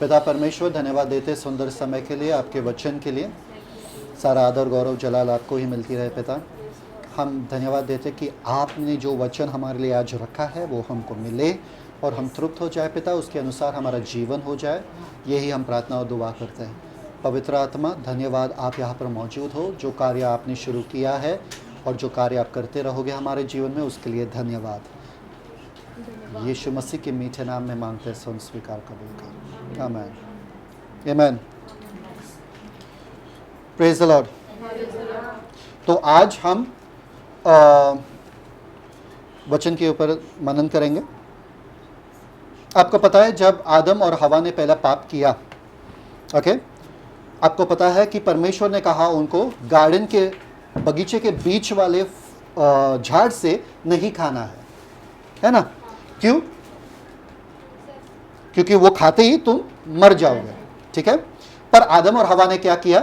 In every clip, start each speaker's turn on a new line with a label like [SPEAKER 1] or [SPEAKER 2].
[SPEAKER 1] पिता परमेश्वर, धन्यवाद देते सुंदर समय के लिए, आपके वचन के लिए। सारा आदर गौरव जलाल आपको ही मिलती रहे पिता। हम धन्यवाद देते कि आपने जो वचन हमारे लिए आज रखा है वो हमको मिले और हम तृप्त हो जाए पिता, उसके अनुसार हमारा जीवन हो जाए। यही हम प्रार्थना और दुआ करते हैं। पवित्र आत्मा, धन्यवाद आप यहाँ पर मौजूद हो। जो कार्य आपने शुरू किया है और जो कार्य आप करते रहोगे हमारे जीवन में, उसके लिए धन्यवाद। यीशु मसीह के मीठे नाम में मांगते हैं, सुन स्वीकार कबूल कर। आमीन आमीन। Praise the Lord. तो आज हम वचन के ऊपर मनन करेंगे। आपको पता है जब आदम और हवा ने पहला पाप किया, ओके, आपको पता है कि परमेश्वर ने कहा उनको गार्डन के बगीचे के बीच वाले झाड़ से नहीं खाना है ना? क्यों? क्योंकि वो खाते ही तुम मर जाओगे, ठीक है। पर आदम और हवा ने क्या किया?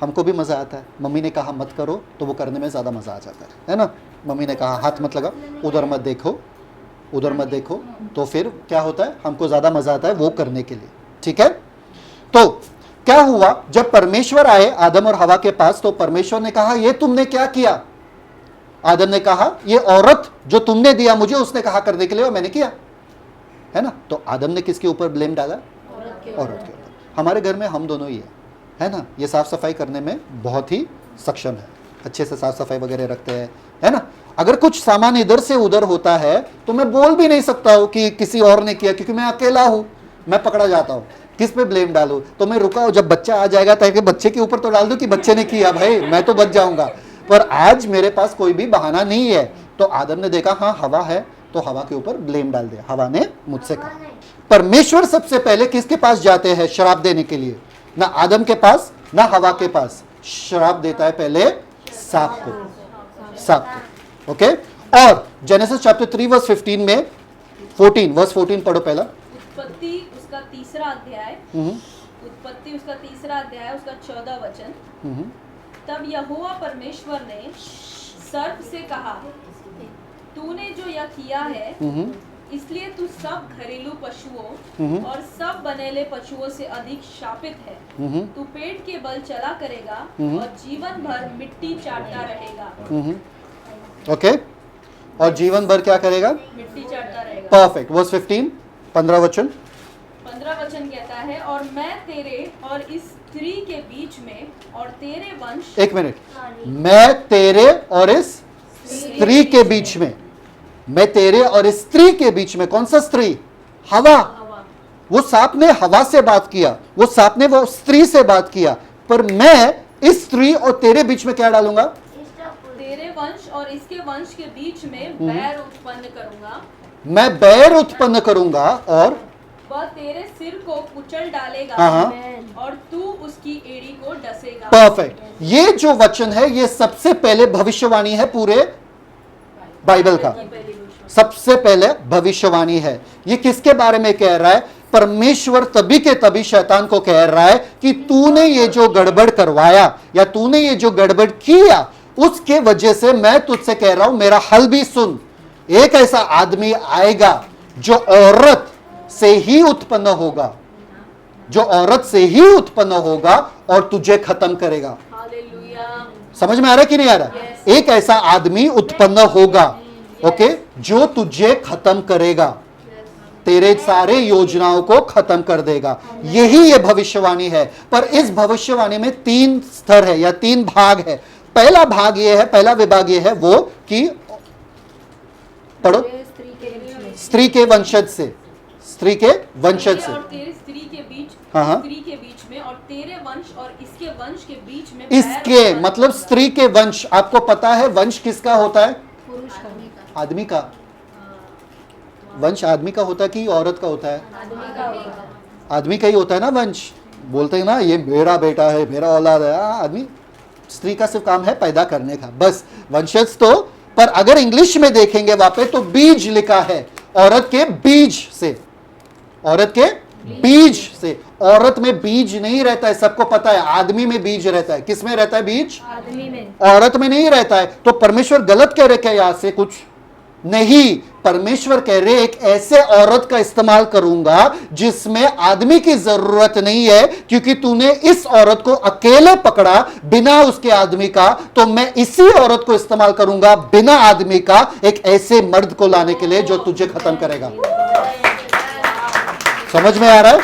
[SPEAKER 1] हमको भी मजा आता है। मम्मी ने कहा मत करो तो वो करने में ज्यादा मजा आ जाता है ना? मम्मी ने कहा हाथ मत लगा, उधर मत देखो, उधर मत देखो, तो फिर क्या होता है? हमको ज्यादा मजा आता है वो करने के लिए, ठीक है। तो क्या हुआ जब परमेश्वर आए आदम और हवा के पास, तो परमेश्वर ने कहा ये तुमने क्या किया? आदम ने कहा ये औरत जो तुमने दिया मुझे, उसने कहा करने के लिए और मैंने किया, है ना? तो आदम ने किसके ऊपर ब्लेम डाला? औरत के ऊपर। हमारे घर में हम दोनों ही है ना? ये साफ सफाई करने में बहुत ही सक्षम है, अच्छे से साफ सफाई वगैरह रखते हैं, है ना? अगर कुछ सामान इधर से उधर होता है तो मैं बोल भी नहीं सकता हूं कि किसी और ने किया, क्योंकि मैं अकेला हूं, मैं पकड़ा जाता हूं। किस पे ब्लेम डालूं? तो मैं रुका हूं, जब बच्चा आ जाएगा ताकि बच्चे के ऊपर तो डाल दूं कि बच्चे ने किया, भाई मैं तो बच जाऊंगा। पर आज मेरे पास कोई भी बहाना नहीं है। तो आदम ने देखा हाँ हवा है, तो हवा के ऊपर ब्लेम डाल दिया। हवा ने मुझसे कहा। परमेश्वर सबसे पहले किसके पास जाते हैं श्राप देने के लिए? ना आदम के पास ना हवा के पास। श्राप देता है पहले सांप को, सांप को, ओके। और जेनेसिस चैप्टर 3 वर्स 15 में 14 पढ़ो पहला।
[SPEAKER 2] उत्पत्ति उसका तीसरा अध्याय, उत्पत्ति उसका तीसरा अध्याय, उसका 14 वचन। तब यहोवा परमेश्वर ने सर्प से कहा, तूने जो यह किया है इसलिए तू सब घरेलू पशुओं और सब बनेले पशुओं से अधिक शापित है। तू पेट के बल चला करेगा और जीवन भर मिट्टी चाटता रहेगा।
[SPEAKER 1] ओके, और जीवन भर क्या करेगा?
[SPEAKER 2] मिट्टी चाटता रहेगा।
[SPEAKER 1] परफेक्ट। वर्स 15, 15 वचन
[SPEAKER 2] कहता है, और मैं तेरे और इस स्त्री के बीच में और तेरे वंश।
[SPEAKER 1] एक मिनट, मैं तेरे और इस स्त्री के बीच में, मैं तेरे और इस स्त्री के बीच में। कौन सा स्त्री? हवा। वो सांप ने हवा से बात किया, वो सांप ने वो स्त्री से बात किया, पर मैं इस स्त्री और तेरे बीच में क्या डालूंगा?
[SPEAKER 2] तेरे वंश और इसके वंश के बीच में बैर उत्पन्न करूंगा।
[SPEAKER 1] मैं बैर उत्पन्न करूंगा और
[SPEAKER 2] वह तेरे सिर को कुचल डालेगा और तू उसकी एड़ी को डसेगा।
[SPEAKER 1] परफेक्ट। ये जो वचन है ये सबसे पहले भविष्यवाणी है पूरे बाइबल का, सबसे पहले भविष्यवाणी है। ये किसके बारे में कह रहा है? परमेश्वर तभी के तभी शैतान को कह रहा है कि तूने ये जो गड़बड़ करवाया या तूने ये जो गड़बड़ किया, उसके वजह से मैं तुझसे कह रहा हूं मेरा हल भी सुन। एक ऐसा आदमी आएगा जो औरत से ही उत्पन्न होगा, जो औरत से ही उत्पन्न होगा और तुझे खत्म करेगा।
[SPEAKER 2] हालेलुया।
[SPEAKER 1] समझ में आ रहा है कि नहीं आ रहा? एक ऐसा आदमी उत्पन्न होगा, ओके, जो तुझे खत्म करेगा, तेरे सारे योजनाओं को खत्म कर देगा। यही ये भविष्यवाणी है। पर इस भविष्यवाणी में 3 स्तर है या 3 भाग है। पहला भाग ये है, पहला विभाग ये है वो कि पढ़ो, स्त्री के वंशज से, स्त्री के वंशज से,
[SPEAKER 2] और तेरे स्त्री के बीच,
[SPEAKER 1] हाँ,
[SPEAKER 2] स्त्री के बीच में और तेरे वंश और इसके वंश के बीच में।
[SPEAKER 1] इसके मतलब स्त्री के वंश। आपको पता है वंश किसका होता है? आदमी का। वंश आदमी का होता है कि औरत का होता है? आदमी का ही होता है ना वंश। बोलते हैं ना ये मेरा बेटा है, मेरा औलाद है। आदमी, स्त्री का सिर्फ काम है पैदा करने का, बस। वंशज तो, पर अगर इंग्लिश में देखेंगे वहां पे तो बीज लिखा है, औरत के बीज से, औरत के बीज से। औरत में बीज नहीं रहता है, सबको पता है। आदमी में बीज रहता है। किस में रहता है बीज?
[SPEAKER 2] आदमी में।
[SPEAKER 1] औरत में नहीं रहता है। तो परमेश्वर गलत कह रहे क्या? यहां से कुछ नहीं, परमेश्वर कह रहे एक ऐसे औरत का इस्तेमाल करूंगा जिसमें आदमी की जरूरत नहीं है, क्योंकि तूने इस औरत को अकेले पकड़ा बिना उसके आदमी का, तो मैं इसी औरत को इस्तेमाल करूंगा बिना आदमी का एक ऐसे मर्द को लाने के लिए जो तुझे खत्म करेगा। समझ में आ रहा है?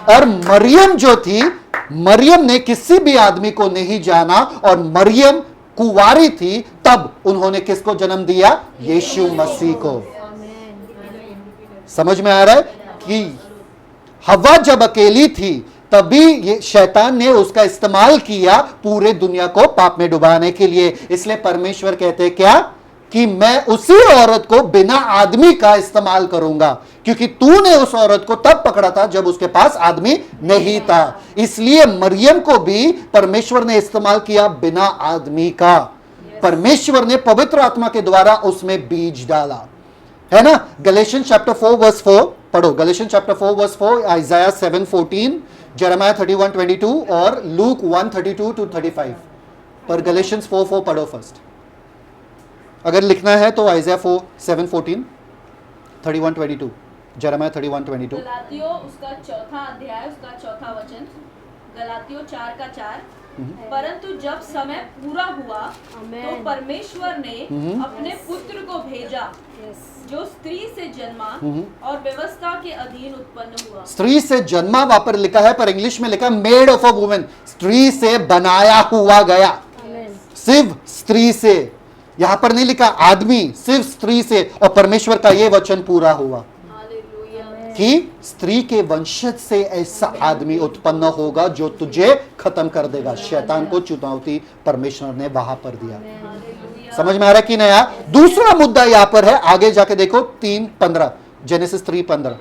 [SPEAKER 1] और मरियम जो थी, मरियम ने किसी भी आदमी को नहीं जाना, और मरियम कुंवारी थी, तब उन्होंने किसको जन्म दिया? यीशु मसीह को। समझ में आ रहा है कि हवा जब अकेली थी तभी ये शैतान ने उसका इस्तेमाल किया पूरे दुनिया को पाप में डुबाने के लिए। इसलिए परमेश्वर कहते हैं क्या? कि मैं उसी औरत को बिना आदमी का इस्तेमाल करूंगा, क्योंकि तूने उस औरत को तब पकड़ा था जब उसके पास आदमी नहीं था। इसलिए मरियम को भी परमेश्वर ने इस्तेमाल किया बिना आदमी का। परमेश्वर ने पवित्र आत्मा के द्वारा उसमें बीज डाला, है ना? गलेशियन चैप्टर 4 वर्स 4 पढ़ो। गलेशियन चैप्टर 4 वर्स 4, आइजाया 7:14, जेरेमाया 31:22 और लूक 1:32-35। पर गलेशियंस 4:4 पढ़ो फर्स्ट। अगर लिखना है तो आइजाया 7:14, 31:22, जेरेमाया 31:22।
[SPEAKER 2] गलातियों उसका चौथा अध्याय उसका चौथा वचन, गलातियों 4:4। परंतु जब समय पूरा हुआ तो परमेश्वर ने अपने पुत्र को भेजा जो स्त्री से जन्मा और व्यवस्था के अधीन उत्पन्न हुआ। स्त्री से जन्मा वहां पर लिखा है, पर इंग्लिश में लिखा है मेड ऑफ अ वुमन। स्त्री से बनाया हुआ गया, सिर्फ स्त्री से। यहां पर नहीं लिखा आदमी, सिर्फ स्त्री से। और परमेश्वर का यह वचन पूरा हुआ कि स्त्री के वंशज से ऐसा आदमी उत्पन्न होगा जो तुझे खत्म कर देगा। शैतान को चुनौती परमेश्वर ने वहां पर दिया। समझ में आ रहा है कि नया? दूसरा मुद्दा यहां पर है, आगे जाके देखो 3:15, जेनेसिस 3:15,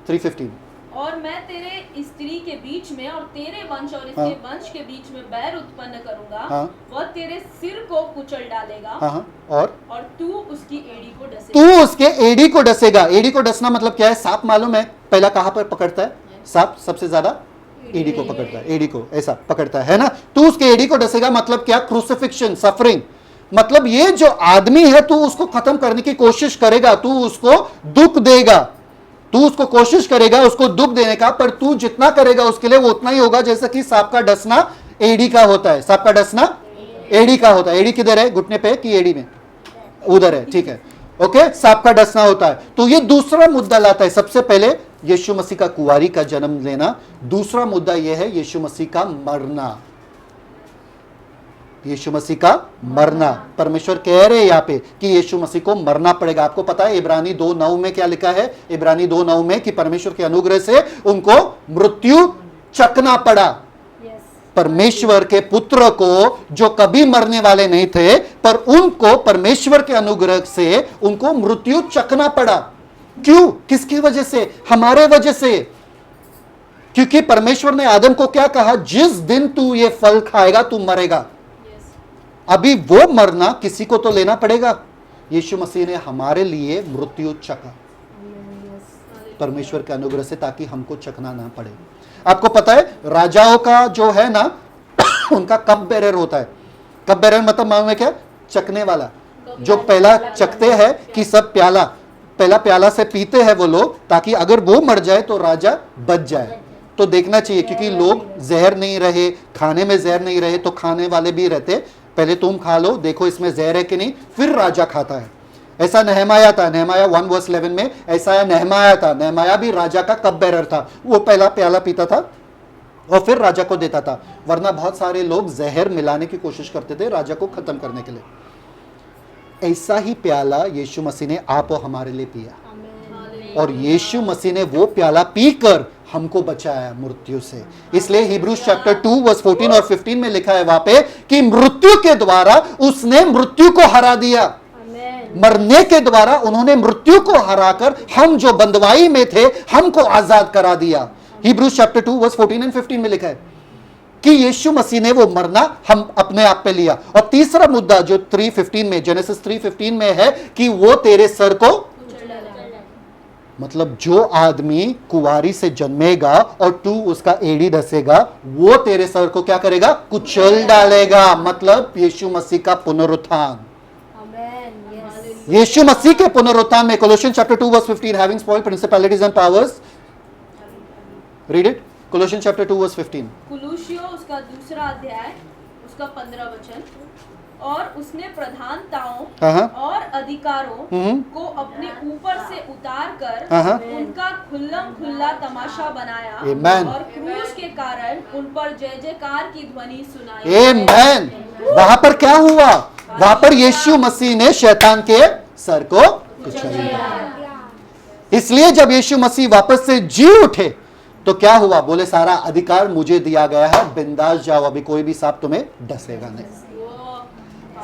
[SPEAKER 2] 3:15। और मैं तेरे स्त्री के बीच में और तेरे वंश और इसके वंश के बीच में बैर उत्पन्न करूंगा। वह तेरे सिर को कुचल डालेगा। और तू उसकी एड़ी को डसेगा। तू उसके एड़ी को डसेगा। एड़ी को डसना मतलब क्या है? सांप मालूम है पहला कहां पर पकड़ता है? सांप सबसे ज्यादा एड़ी को पकड़ता है, एड़ी को ऐसा पकड़ता है ना? तू उसके एड़ी को डसेगा मतलब क्या? Crucifixion, suffering. मतलब ये जो आदमी है तू उसको खत्म करने की कोशिश करेगा, तू उसको दुख देगा, तू उसको कोशिश करेगा उसको दुख देने का, पर तू जितना करेगा उसके लिए वो उतना ही होगा जैसा कि सांप का डसना एड़ी का होता है। सांप का डसना एड़ी का होता है। एड़ी किधर है? घुटने पे कि एड़ी में? उधर है, ठीक है, ओके। सांप का डसना होता है। तो ये दूसरा मुद्दा लाता है। सबसे पहले यीशु मसीह का कुंवारी का जन्म लेना, दूसरा मुद्दा यह है यीशु मसीह का मरना। यीशु मसीह का मरना, परमेश्वर कह रहे हैं यहां पे कि यीशु मसीह को मरना पड़ेगा। आपको पता है इब्रानी 2:9 में क्या लिखा है? इब्रानी 2:9 में कि परमेश्वर के अनुग्रह से उनको मृत्यु चखना पड़ा। परमेश्वर के पुत्र को जो कभी मरने वाले नहीं थे, पर उनको परमेश्वर के अनुग्रह से उनको मृत्यु चखना पड़ा। क्यों? किसकी वजह से? हमारे वजह से। क्योंकि परमेश्वर ने आदम को क्या कहा? जिस दिन तू ये फल खाएगा तू मरेगा। अभी वो मरना किसी को तो लेना पड़ेगा। यीशु मसीह ने हमारे लिए मृत्यु चखा परमेश्वर के अनुग्रह से, ताकि हमको चखना ना पड़े। आपको पता है राजाओं का जो है ना उनका कप बेरर होता है। कप बेरर मतलब मालूम है क्या? चखने वाला, जो पहला चखते हैं कि सब पहला प्याला से पीते हैं वो लोग, ताकि अगर वो मर जाए तो राजा बच जाए। तो देखना चाहिए, क्योंकि लोग जहर नहीं रहे, खाने में जहर नहीं रहे, तो खाने वाले भी रहते पहले तुम खा लो, देखो इसमें जहर है कि नहीं, फिर राजा खाता है। ऐसा नहमाया था, नहमाया 1:11 में ऐसा नहमाया था। नहमाया भी राजा का कप बेरर था, वो पहला प्याला पीता था और फिर राजा को देता था। वरना बहुत सारे लोग जहर मिलाने की कोशिश करते थे राजा को खत्म करने के लिए। ऐसा ही प्याला यीशु मसीह ने आप और हमारे लिए पिया, और यीशु मसीह ने वो प्याला पीकर हमको बचाया मृत्यु से। इसलिए हिब्रूज चैप्टर 2 वर्स 14 और 15 में लिखा है वहां पे कि मृत्यु के द्वारा उसने मृत्यु को हरा दिया। मरने के द्वारा उन्होंने मृत्यु को हराकर हम जो बंदवाई में थे हमको आजाद करा दिया। हिब्रूज चैप्टर 2 वर्स 14 एंड 15 में लिखा है कि यीशु मसीह ने वो मरना हम अपने आप पे लिया। और तीसरा मुद्दा जो 3:15 में, जेनेसिस 3:15 में है कि वो तेरे सर को, मतलब जो आदमी कुंवारी से जन्मेगा और तू उसका एड़ी धसेगा, वो तेरे सर को क्या करेगा? कुचल डालेगा। मतलब यीशु मसीह का पुनरुत्थान।
[SPEAKER 1] यीशु मसीह के पुनरुत्थान में Colossians chapter 2 verse 15 having spoiled principalities and powers, read it, Colossians chapter 2 verse 15।
[SPEAKER 2] कुलूसियो उसका दूसरा अध्याय उसका 15 वचन, और उसने प्रधानताओं और अधिकारों को अपने ऊपर से उतार कर उनका खुल्लम खुल्ला तमाशा बनाया और क्रूस के कारण उन पर जय जयकार की ध्वनि सुनाई।
[SPEAKER 1] आमेन। वहां पर क्या हुआ? वहां पर यीशु मसीह ने शैतान के सर को कुचल दिया। इसलिए जब यीशु मसीह वापस से जी उठे तो क्या हुआ? बोले सारा अधिकार मुझे दिया गया है, बिंदास जाओ, अभी कोई भी सांप तुम्हें डसेगा नहीं।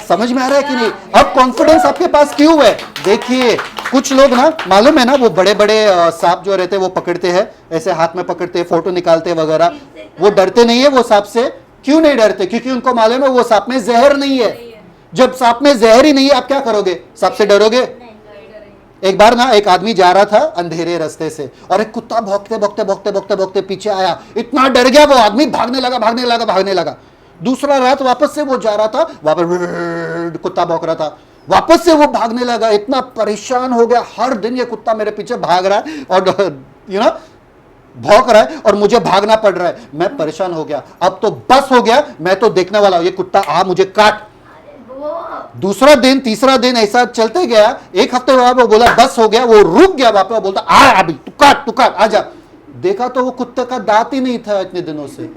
[SPEAKER 1] समझ में आ रहा है कि नहीं? अब कॉन्फिडेंस आपके पास क्यों है? देखिए कुछ लोग ना, मालूम है ना, वो बड़े बड़े सांप जो रहते हैं वो पकड़ते हैं, ऐसे हाथ में पकड़ते हैं, फोटो निकालते हैं वगैरह, वो डरते नहीं है वो सांप से। क्यों नहीं डरते? क्योंकि उनको मालूम है वो सांप में जहर नहीं है। जब सांप में जहर ही नहीं है, आप क्या करोगे? सांप से डरोगे? एक बार ना एक आदमी जा रहा था अंधेरे रास्ते से और एक कुत्ता भौंकते भौंकते भौंकते भौंकते भौंकते पीछे आया। इतना डर गया वो आदमी, भागने लगा भागने लगा भागने लगा। दूसरा रात वापस से वो जा रहा था, वापस कुत्ता भौंक रहा था, वापस से वो भागने लगा। इतना परेशान हो गया, हर दिन ये कुत्ता मेरे पीछे भाग रहा है और भौंक रहा है और मुझे भागना पड़ रहा है। मैं परेशान हो गया, अब तो बस हो गया, मैं तो देखने वाला हूं ये कुत्ता आ मुझे काट। दूसरा दिन तीसरा दिन ऐसा चलते गया। एक हफ्ते बाद वो बोला बस हो गया, वो रुक गया, वापस बोलता आ अभी तू काट आजा। देखा तो वो कुत्ते का दांत ही नहीं था इतने दिनों से।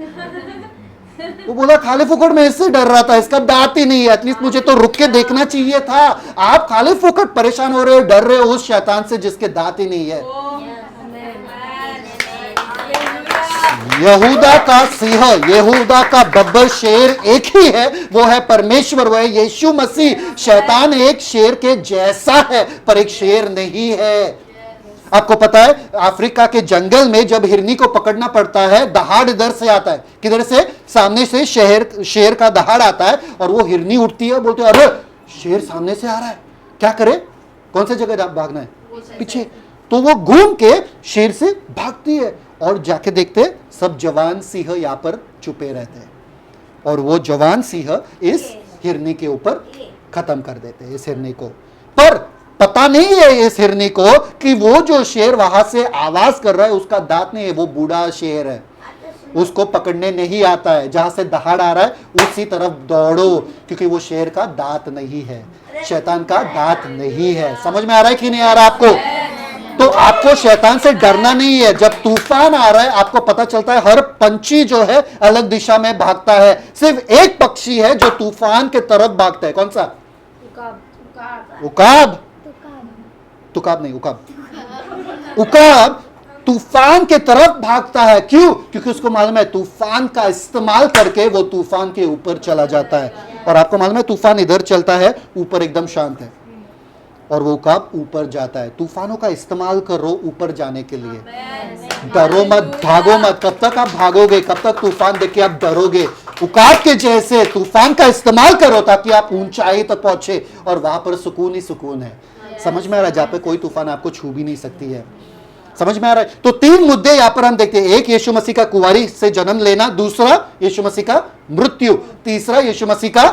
[SPEAKER 1] वो बोला खाली फुकट में इससे डर रहा था, इसका दांत ही नहीं है, एटलीस्ट मुझे तो रुक के देखना चाहिए था। आप खाली फुकट परेशान हो रहे हो, डर रहे हो उस शैतान से जिसके दांत ही नहीं है। यहूदा का सिंह, यहूदा का बब्बर शेर एक ही है, वो है परमेश्वर, वो है यीशु मसीह। शैतान एक शेर के जैसा है पर एक शेर नहीं है। आपको पता है अफ्रीका के जंगल में जब हिरनी को पकड़ना पड़ता है, दहाड़ इधर से आता है, किधर से? सामने से शेर का दहाड़ आता है और वो हिरनी उठती है, बोलते हैं अरे शेर सामने से आ रहा है, क्या करे? कौन सी जगह भागना है? पीछे। तो वो घूम के शेर से भागती है और जाके देखते सब जवान सिंह यहाँ पर छुपे रहते हैं और वो जवान सिंह इस हिरनी के ऊपर खत्म कर देते हैं, इस हिरनी को। पर पता नहीं है इस हिरनी को कि वो जो शेर वहां से आवाज कर रहा है उसका दांत नहीं है, वो बूढ़ा शेर है, उसको पकड़ने नहीं आता है। जहां से दहाड़ आ रहा है उसी तरफ दौड़ो, क्योंकि वो शेर का दांत नहीं है, शैतान का दांत नहीं है। समझ में आ रहा है कि नहीं आ रहा आपको? तो आपको शैतान से डरना नहीं है। जब तूफान आ रहा है आपको पता चलता है हर पंछी जो है अलग दिशा में भागता है, सिर्फ एक पक्षी है जो तूफान के तरफ भागता है। कौन सा? उकाब। तुकाब नहीं, उकाब। उकाब तूफान के तरफ भागता है। क्यों? क्योंकि उसको मालूम है तूफान का इस्तेमाल करके वो तूफान के ऊपर चला जाता है। और आपको मालूम है तूफान इधर चलता है, ऊपर एकदम शांत है, और वो उकाब ऊपर जाता है। तूफानों का इस्तेमाल करो ऊपर जाने के लिए। डरो मत, भागो मत। कब तक आप भागोगे? कब तक तूफान देख के आप डरोगे? उकाब के जैसे तूफान का इस्तेमाल करो ताकि आप ऊंचाई तक पहुंचे और वहां पर सुकून ही सुकून है। समझ में आ रहा है? जहां पे कोई तूफान आपको छू भी नहीं सकती है। समझ में आ रहा है? तो तीन मुद्दे यहां पर हम देखते हैं। एक, यीशु मसीह का कुंवारी से जन्म लेना। दूसरा, यीशु मसीह का मृत्यु। तीसरा, यीशु मसीह का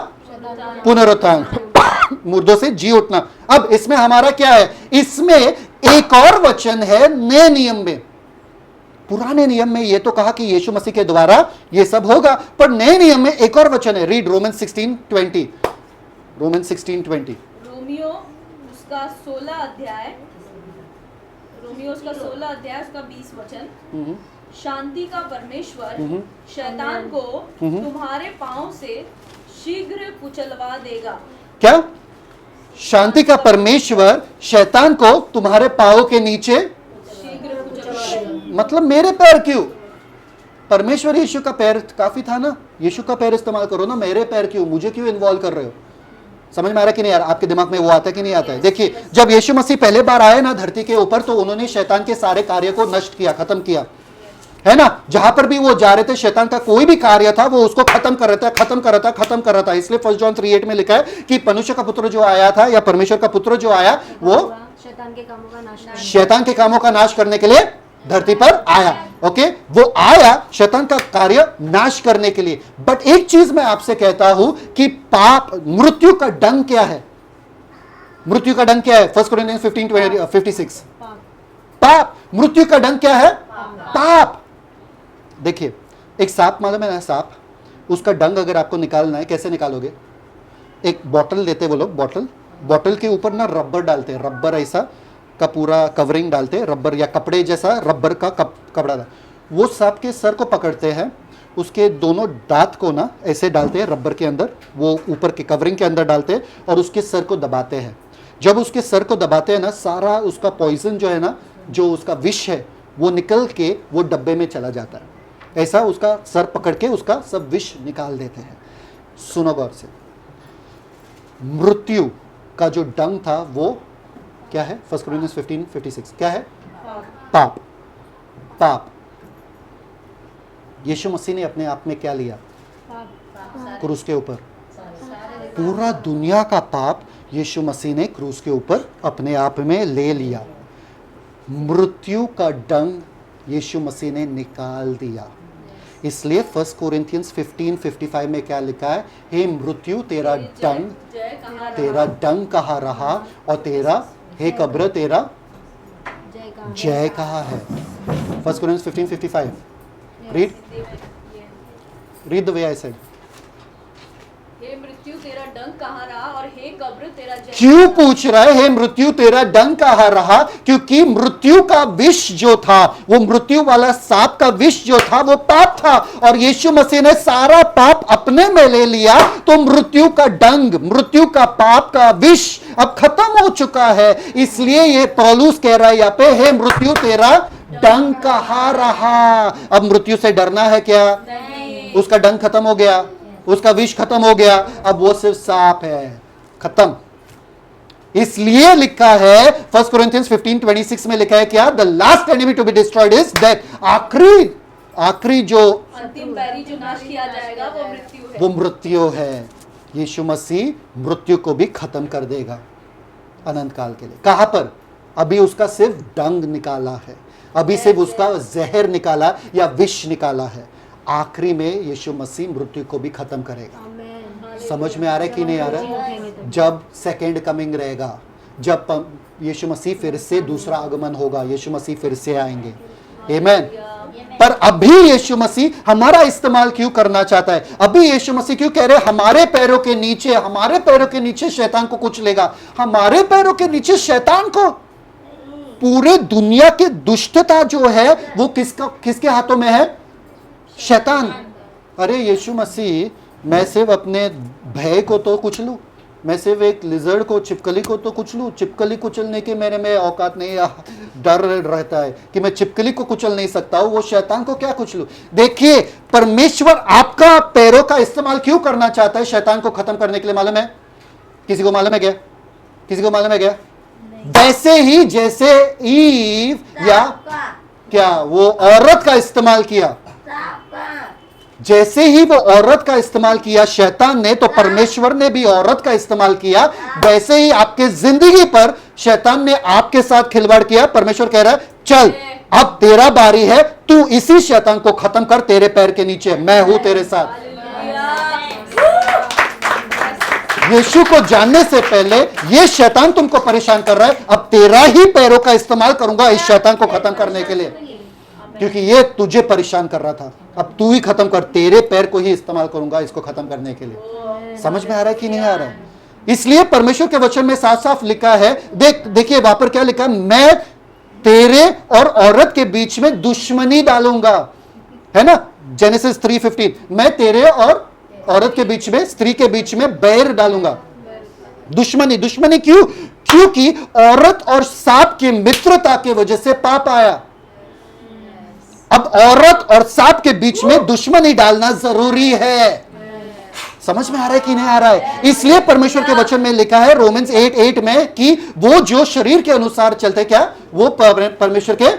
[SPEAKER 1] पुनरुत्थान, मुर्दों से जी उठना। अब इसमें हमारा क्या है? इसमें एक और वचन है नए नियम में। पुराने नियम में ये तो कहा कि यीशु मसीह के द्वारा ये सब होगा, पर नए नियम में एक और वचन है। Read Roman 16:20। रोमन 16:20।
[SPEAKER 2] रोमियो उसका 16 अध्याय, रोमियो उसका 16 अध्याय उसका 20 वचन। शांति का परमेश्वर शैतान को तुम्हारे पांव से शीघ्र कुचलवा देगा। क्या?
[SPEAKER 1] शांति का परमेश्वर शैतान को तुम्हारे पांव के नीचे
[SPEAKER 2] शीघ्र कुचलवा।
[SPEAKER 1] मतलब मेरे पैर क्यों? परमेश्वर यीशु का पैर काफी था ना, यीशु का पैर इस्तेमाल करो ना, मेरे पैर क्यों? मुझे क्यों इन्वॉल्व कर रहे हो? समझ में आ रहा है कि नहीं यार? आपके दिमाग में वो आता है कि नहीं आता है? देखिए, जब यीशु मसीह पहले बार आए ना धरती के ऊपर, तो उन्होंने शैतान के सारे कार्य को नष्ट किया, खत्म किया, है ना। जहां पर भी वो जा रहे थे, शैतान का कोई भी कार्य था वो उसको खत्म कर रहा था, खत्म कर रहा था, खत्म कर रहा था। इसलिए 1 जॉन 3:8 में लिखा है कि मनुष्य का पुत्र जो आया था, या परमेश्वर का पुत्र जो आया, वो शैतान के कामों का नाश करने के लिए धरती पर आया। ओके, वो आया शैतान का कार्य नाश करने के लिए। बट एक चीज मैं आपसे कहता हूं कि पाप, मृत्यु का डंग क्या है? मृत्यु का डंक क्या है? 1 कोरिन्थियंस 15:56। पाप। मृत्यु का डंक क्या है? पाप। देखिए, एक सांप मालूम है ना, सांप, उसका डंक अगर आपको निकालना है, कैसे निकालोगे? एक बॉटल देते वो लोग, बॉटल के ऊपर ना रबर डालते हैं, रबर ऐसा का पूरा कवरिंग डालते हैं, रबर या कपड़े जैसा रबर का कपड़ा डाल, वो सांप के सर को पकड़ते हैं, उसके दोनों दांत को ना ऐसे डालते हैं रबर के अंदर, वो ऊपर के कवरिंग के अंदर डालते हैं और उसके सर को दबाते हैं। जब उसके सर को दबाते हैं ना, सारा उसका पॉइजन जो है ना, जो उसका विष है, वो निकल के वो डब्बे में चला जाता है। ऐसा उसका सर पकड़ के उसका सब विष निकाल देते हैं। सुनो गौर से, मृत्यु का जो डंक था वो क्या है? 1 कोरिन्थियंस 15:56 क्या है? पाप। पाप। यीशु मसीह ने अपने आप में क्या लिया? क्रूस के ऊपर पूरा दुनिया का पाप यीशु मसीह ने क्रूस के ऊपर अपने आप में ले लिया। मृत्यु का डंक यीशु मसीह ने निकाल दिया। इसलिए 1 कोरिन्थियंस 15:55 में क्या लिखा है? हे मृत्यु, तेरा डंक कहाँ रहा, और तेरा हे कब्र, तेरा जय कहाँ है? 1 कोरिन्थियंस 15:55 read the way I said।
[SPEAKER 2] हे मृत्यु तेरा डंक कहाँ रहा, और हे कब्र तेरा जय।
[SPEAKER 1] क्यों पूछ रहा है हे मृत्यु तेरा डंक कहाँ रहा? क्योंकि मृत्यु का विष जो था, वो मृत्यु वाला सांप का विष जो था, वो पाप था, और यीशु मसीह ने सारा पाप अपने में ले लिया। तो मृत्यु का डंक, मृत्यु का पाप का विष अब खत्म हो चुका है। इसलिए ये पौलुस कह रहा है यहाँ पे, हे मृत्यु तेरा डंक कहाँ रहा? अब मृत्यु से डरना है क्या?
[SPEAKER 2] नहीं।
[SPEAKER 1] उसका डंक खत्म हो गया, उसका विष खत्म हो गया, अब वो सिर्फ सांप है, खत्म। इसलिए लिखा है 1 कोरिन्थियंस 15:26 में लिखा है क्या? The last enemy to be destroyed is death. आखिरी जो
[SPEAKER 2] अंतिम बैरी जो नाश किया जाएगा वो मृत्यु है।
[SPEAKER 1] वो मृत्यु है। यीशु मसीह मृत्यु को भी खत्म कर देगा अनंत काल के लिए। कहां पर? अभी उसका सिर्फ डंक निकाला है, अभी सिर्फ उसका जहर निकाला या विष निकाला है। आखिरी में यीशु मसीह मृत्यु को भी खत्म करेगा। समझ में आ रहा है कि नहीं आ रहा है? जब सेकेंड कमिंग रहेगा, जब यीशु मसीह फिर से दूसरा आगमन होगा, यीशु मसीह फिर से आएंगे। आमीन। पर अभी यीशु मसीह हमारा इस्तेमाल क्यों करना चाहता है? अभी यीशु मसीह क्यों कह रहे हमारे पैरों के नीचे शैतान को कुचलेगा? हमारे पैरों के नीचे शैतान को? पूरे दुनिया की दुष्टता जो है वो किसके हाथों में है? शैतान। अरे यीशु मसीह, मैं सिर्फ अपने भय को तो कुछ लूं, मैं सिर्फ एक लिजर्ड को, छिपकली को तो कुछ लूं, छिपकली कुचलने की मेरे में औकात नहीं, डर रहता है कि मैं छिपकली को कुचल नहीं सकता हूं, वो शैतान को क्या कुछ लूं? देखिए, परमेश्वर आपका पैरों का इस्तेमाल क्यों करना चाहता है शैतान को खत्म करने के लिए? मालूम है? किसी को मालूम है क्या? किसी को मालूम है क्या? वैसे ही जैसे ईव या क्या वो औरत का इस्तेमाल किया, जैसे ही वो औरत का इस्तेमाल किया शैतान ने, तो परमेश्वर ने भी औरत का इस्तेमाल किया। वैसे ही आपके जिंदगी पर शैतान ने आपके साथ खिलवाड़ किया। परमेश्वर कह रहा है, चल अब तेरा बारी है, तू इसी शैतान को खत्म कर, तेरे पैर के नीचे मैं हूं तेरे साथ। यीशु को जानने से पहले ये शैतान तुमको परेशान कर रहा है, अब तेरा ही पैरों का इस्तेमाल करूंगा इस शैतान को खत्म करने के लिए, क्योंकि ये तुझे परेशान कर रहा था, अब तू ही खत्म कर, तेरे पैर को ही इस्तेमाल करूंगा इसको खत्म करने के लिए। समझ में आ रहा है कि नहीं आ रहा है? इसलिए परमेश्वर के वचन में साफ साफ लिखा है, देखिए वहां पर क्या लिखा है, मैं तेरे और औरत के बीच में दुश्मनी डालूंगा, है ना? जेनेसिस 3:15, मैं तेरे और औरत के बीच में, स्त्री के बीच में बैर डालूंगा। दुश्मनी क्यों? क्योंकि औरत और सांप की मित्रता की वजह से पाप आया। अब औरत और सांप के बीच में दुश्मनी डालना जरूरी है। समझ में आ रहा है कि नहीं आ रहा है? इसलिए परमेश्वर के वचन में लिखा है रोमन्स 8:8 में कि वो जो शरीर के अनुसार चलते, क्या वो परमेश्वर के,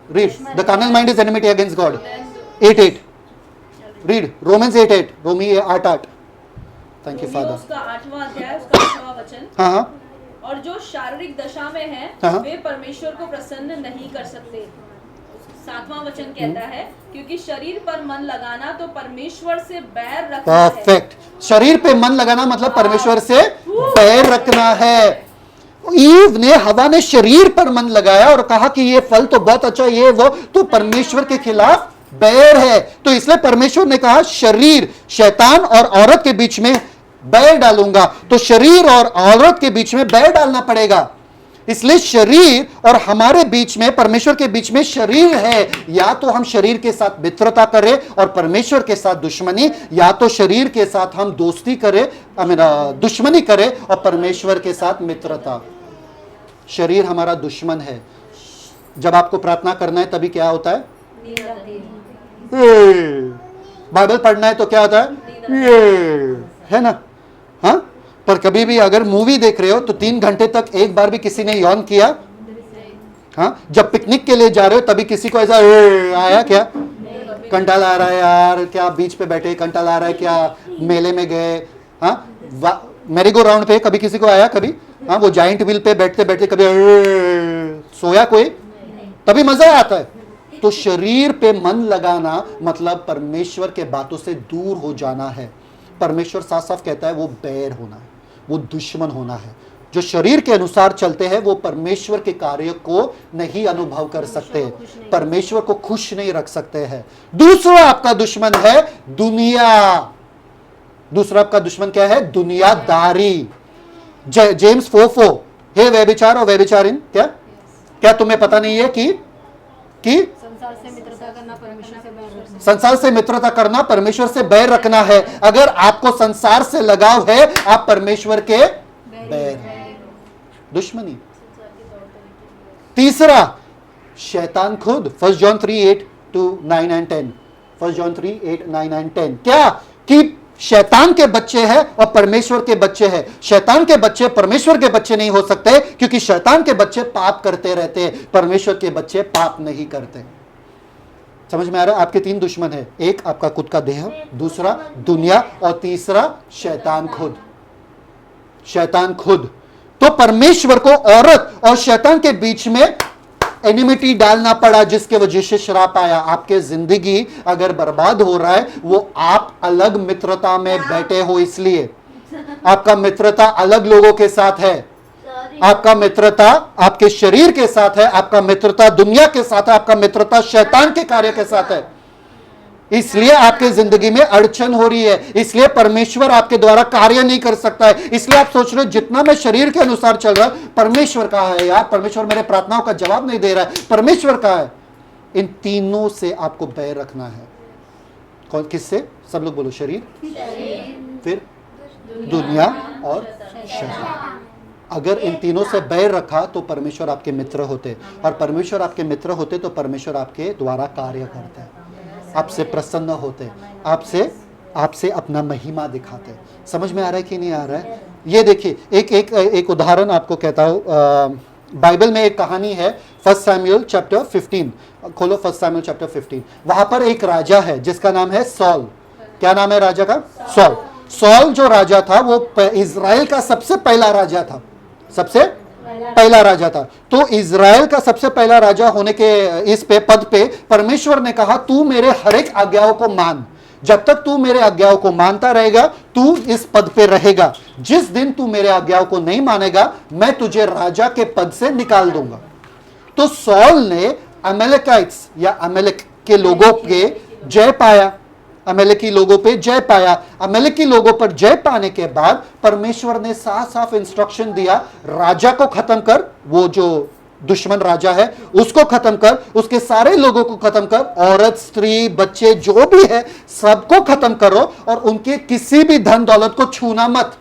[SPEAKER 1] read, the carnal mind is enmity against God. 8:8 read, Romans 8:8, रोमी 8:8। Thank you father.
[SPEAKER 2] उसका 8वां अध्याय, उसका 8वां वचन।
[SPEAKER 1] हाँ।
[SPEAKER 2] और जो शारीरिक दशा में है
[SPEAKER 1] हाँ।
[SPEAKER 2] वे परमेश्वर को प्रसन्न नहीं कर सकते। 7वां वचन कहता है, क्योंकि शरीर पर मन लगाना तो परमेश्वर से बैर रखना है।
[SPEAKER 1] परफेक्ट। शरीर पे मन लगाना मतलब परमेश्वर से बैर रखना है। ईव ने, हवा ने शरीर पर मन लगाया और कहा कि ये फल तो बहुत अच्छा, ये वो, तो परमेश्वर के खिलाफ बैर है। तो इसलिए परमेश्वर ने कहा शरीर, शैतान और औरत के बीच में बैर डालूंगा। तो शरीर और औरत के बीच में बैर डालना पड़ेगा। इसलिए शरीर और हमारे बीच में, परमेश्वर के बीच में शरीर है। या तो हम शरीर के साथ मित्रता करें और परमेश्वर के साथ दुश्मनी, या तो शरीर के साथ हम दोस्ती करें, दुश्मनी करें और परमेश्वर के साथ मित्रता। शरीर हमारा दुश्मन है। जब आपको प्रार्थना करना है तभी क्या होता है? बाइबल पढ़ना है तो क्या होता है ना? हाँ, पर कभी भी अगर मूवी देख रहे हो तो 3 घंटे तक एक बार भी किसी ने यौन किया? हाँ, जब पिकनिक के लिए जा रहे हो तभी किसी को ऐसा आया क्या? कंटाल आ रहा है यार, क्या बीच पे बैठे, कंटाल आ रहा है क्या, मेले में गए, हाँ, मेरी गो राउंड पे कभी किसी को आया? कभी हाँ, वो जाइंट व्हील पे बैठते बैठते कभी सोया कोई? तभी मजा आता है। तो शरीर पे मन लगाना मतलब परमेश्वर के बातों से दूर हो जाना है। परमेश्वर साफ साफ कहता है वो बैर होना है, वो दुश्मन होना है। जो शरीर के अनुसार चलते हैं वो परमेश्वर के कार्य को नहीं अनुभव कर सकते, परमेश्वर को खुश नहीं रख सकते हैं। दूसरा आपका दुश्मन है दुनिया। दूसरा आपका दुश्मन क्या है? दुनियादारी। जेम्स 4:4, हे व्यभिचार और व्यभिचारिन, क्या तुम्हें पता नहीं है कि संसार से मित्रता करना परमेश्वर से बैर रखना है। अगर आपको संसार से लगाव है, आप परमेश्वर के बैर, दुश्मनी। तीसरा, शैतान खुद। 1 जॉन 3:8-9 and 10। 1 जॉन 3:8-9 and 10 क्या? कि शैतान के बच्चे हैं और परमेश्वर के बच्चे हैं। शैतान के बच्चे परमेश्वर के बच्चे नहीं हो सकते, क्योंकि शैतान के बच्चे पाप करते रहते हैं, परमेश्वर के बच्चे पाप नहीं करते। समझ में आ रहा है? आपके 3 दुश्मन है, एक आपका खुद का देह, दूसरा दुनिया और तीसरा शैतान खुद। शैतान खुद। तो परमेश्वर को औरत और शैतान के बीच में एनिमिटी डालना पड़ा, जिसके वजह से श्राप आया। आपके जिंदगी अगर बर्बाद हो रहा है वो आप अलग मित्रता में बैठे हो, इसलिए आपका मित्रता अलग लोगों के साथ है। आपका मित्रता आपके शरीर के साथ है, आपका मित्रता दुनिया के साथ है, आपका मित्रता शैतान के कार्य के साथ है। इसलिए आपके जिंदगी में अड़चन हो रही है, इसलिए परमेश्वर आपके द्वारा कार्य नहीं कर सकता है। इसलिए आप सोच रहे हो जितना मैं शरीर के अनुसार चल रहा हूं, परमेश्वर कहाँ है यार? परमेश्वर मेरे प्रार्थनाओं का जवाब नहीं दे रहा है, परमेश्वर कहाँ है? इन तीनों से आपको बैर रखना है। कौन? किससे? सब लोग बोलो। शरीर, फिर दुनिया और शैतान। अगर इन तीनों से बैर रखा तो परमेश्वर आपके मित्र होते, और परमेश्वर आपके मित्र होते तो परमेश्वर आपके द्वारा कार्य करते, आपसे प्रसन्न होते, आपसे अपना महिमा दिखाते। समझ में आ रहा है कि नहीं आ रहा है? ये देखिए, एक उदाहरण आपको कहता हूं। बाइबल में एक कहानी है, 1 सैमुएल चैप्टर 15। खोलो 1 सैमुएल चैप्टर 15। वहां पर एक राजा है जिसका नाम है सॉल। क्या नाम है राजा का? सॉल। सॉल जो राजा था वो इजराइल का सबसे पहला राजा था, सबसे पहला राजा था। तो इजराइल का सबसे पहला राजा होने के इस पद पे परमेश्वर ने कहा तू मेरे हर एक आज्ञाओं को मान। जब तक तू मेरे आज्ञाओं को मानता रहेगा तू इस पद पे रहेगा। जिस दिन तू मेरे आज्ञाओं को नहीं मानेगा मैं तुझे राजा के पद से निकाल दूंगा। तो सॉल ने अमेलेकाइट्स या अमेलेक के लोगों पे जय पाया, अमेलेकी लोगों पे जय पाया। अमेलेकी लोगों पर जय पाने के बाद परमेश्वर ने साफ साफ इंस्ट्रक्शन दिया, राजा को खत्म कर, वो जो दुश्मन राजा है उसको खत्म कर, उसके सारे लोगों को खत्म कर, औरत स्त्री बच्चे जो भी है सबको खत्म करो और उनके किसी भी धन दौलत को छूना मत।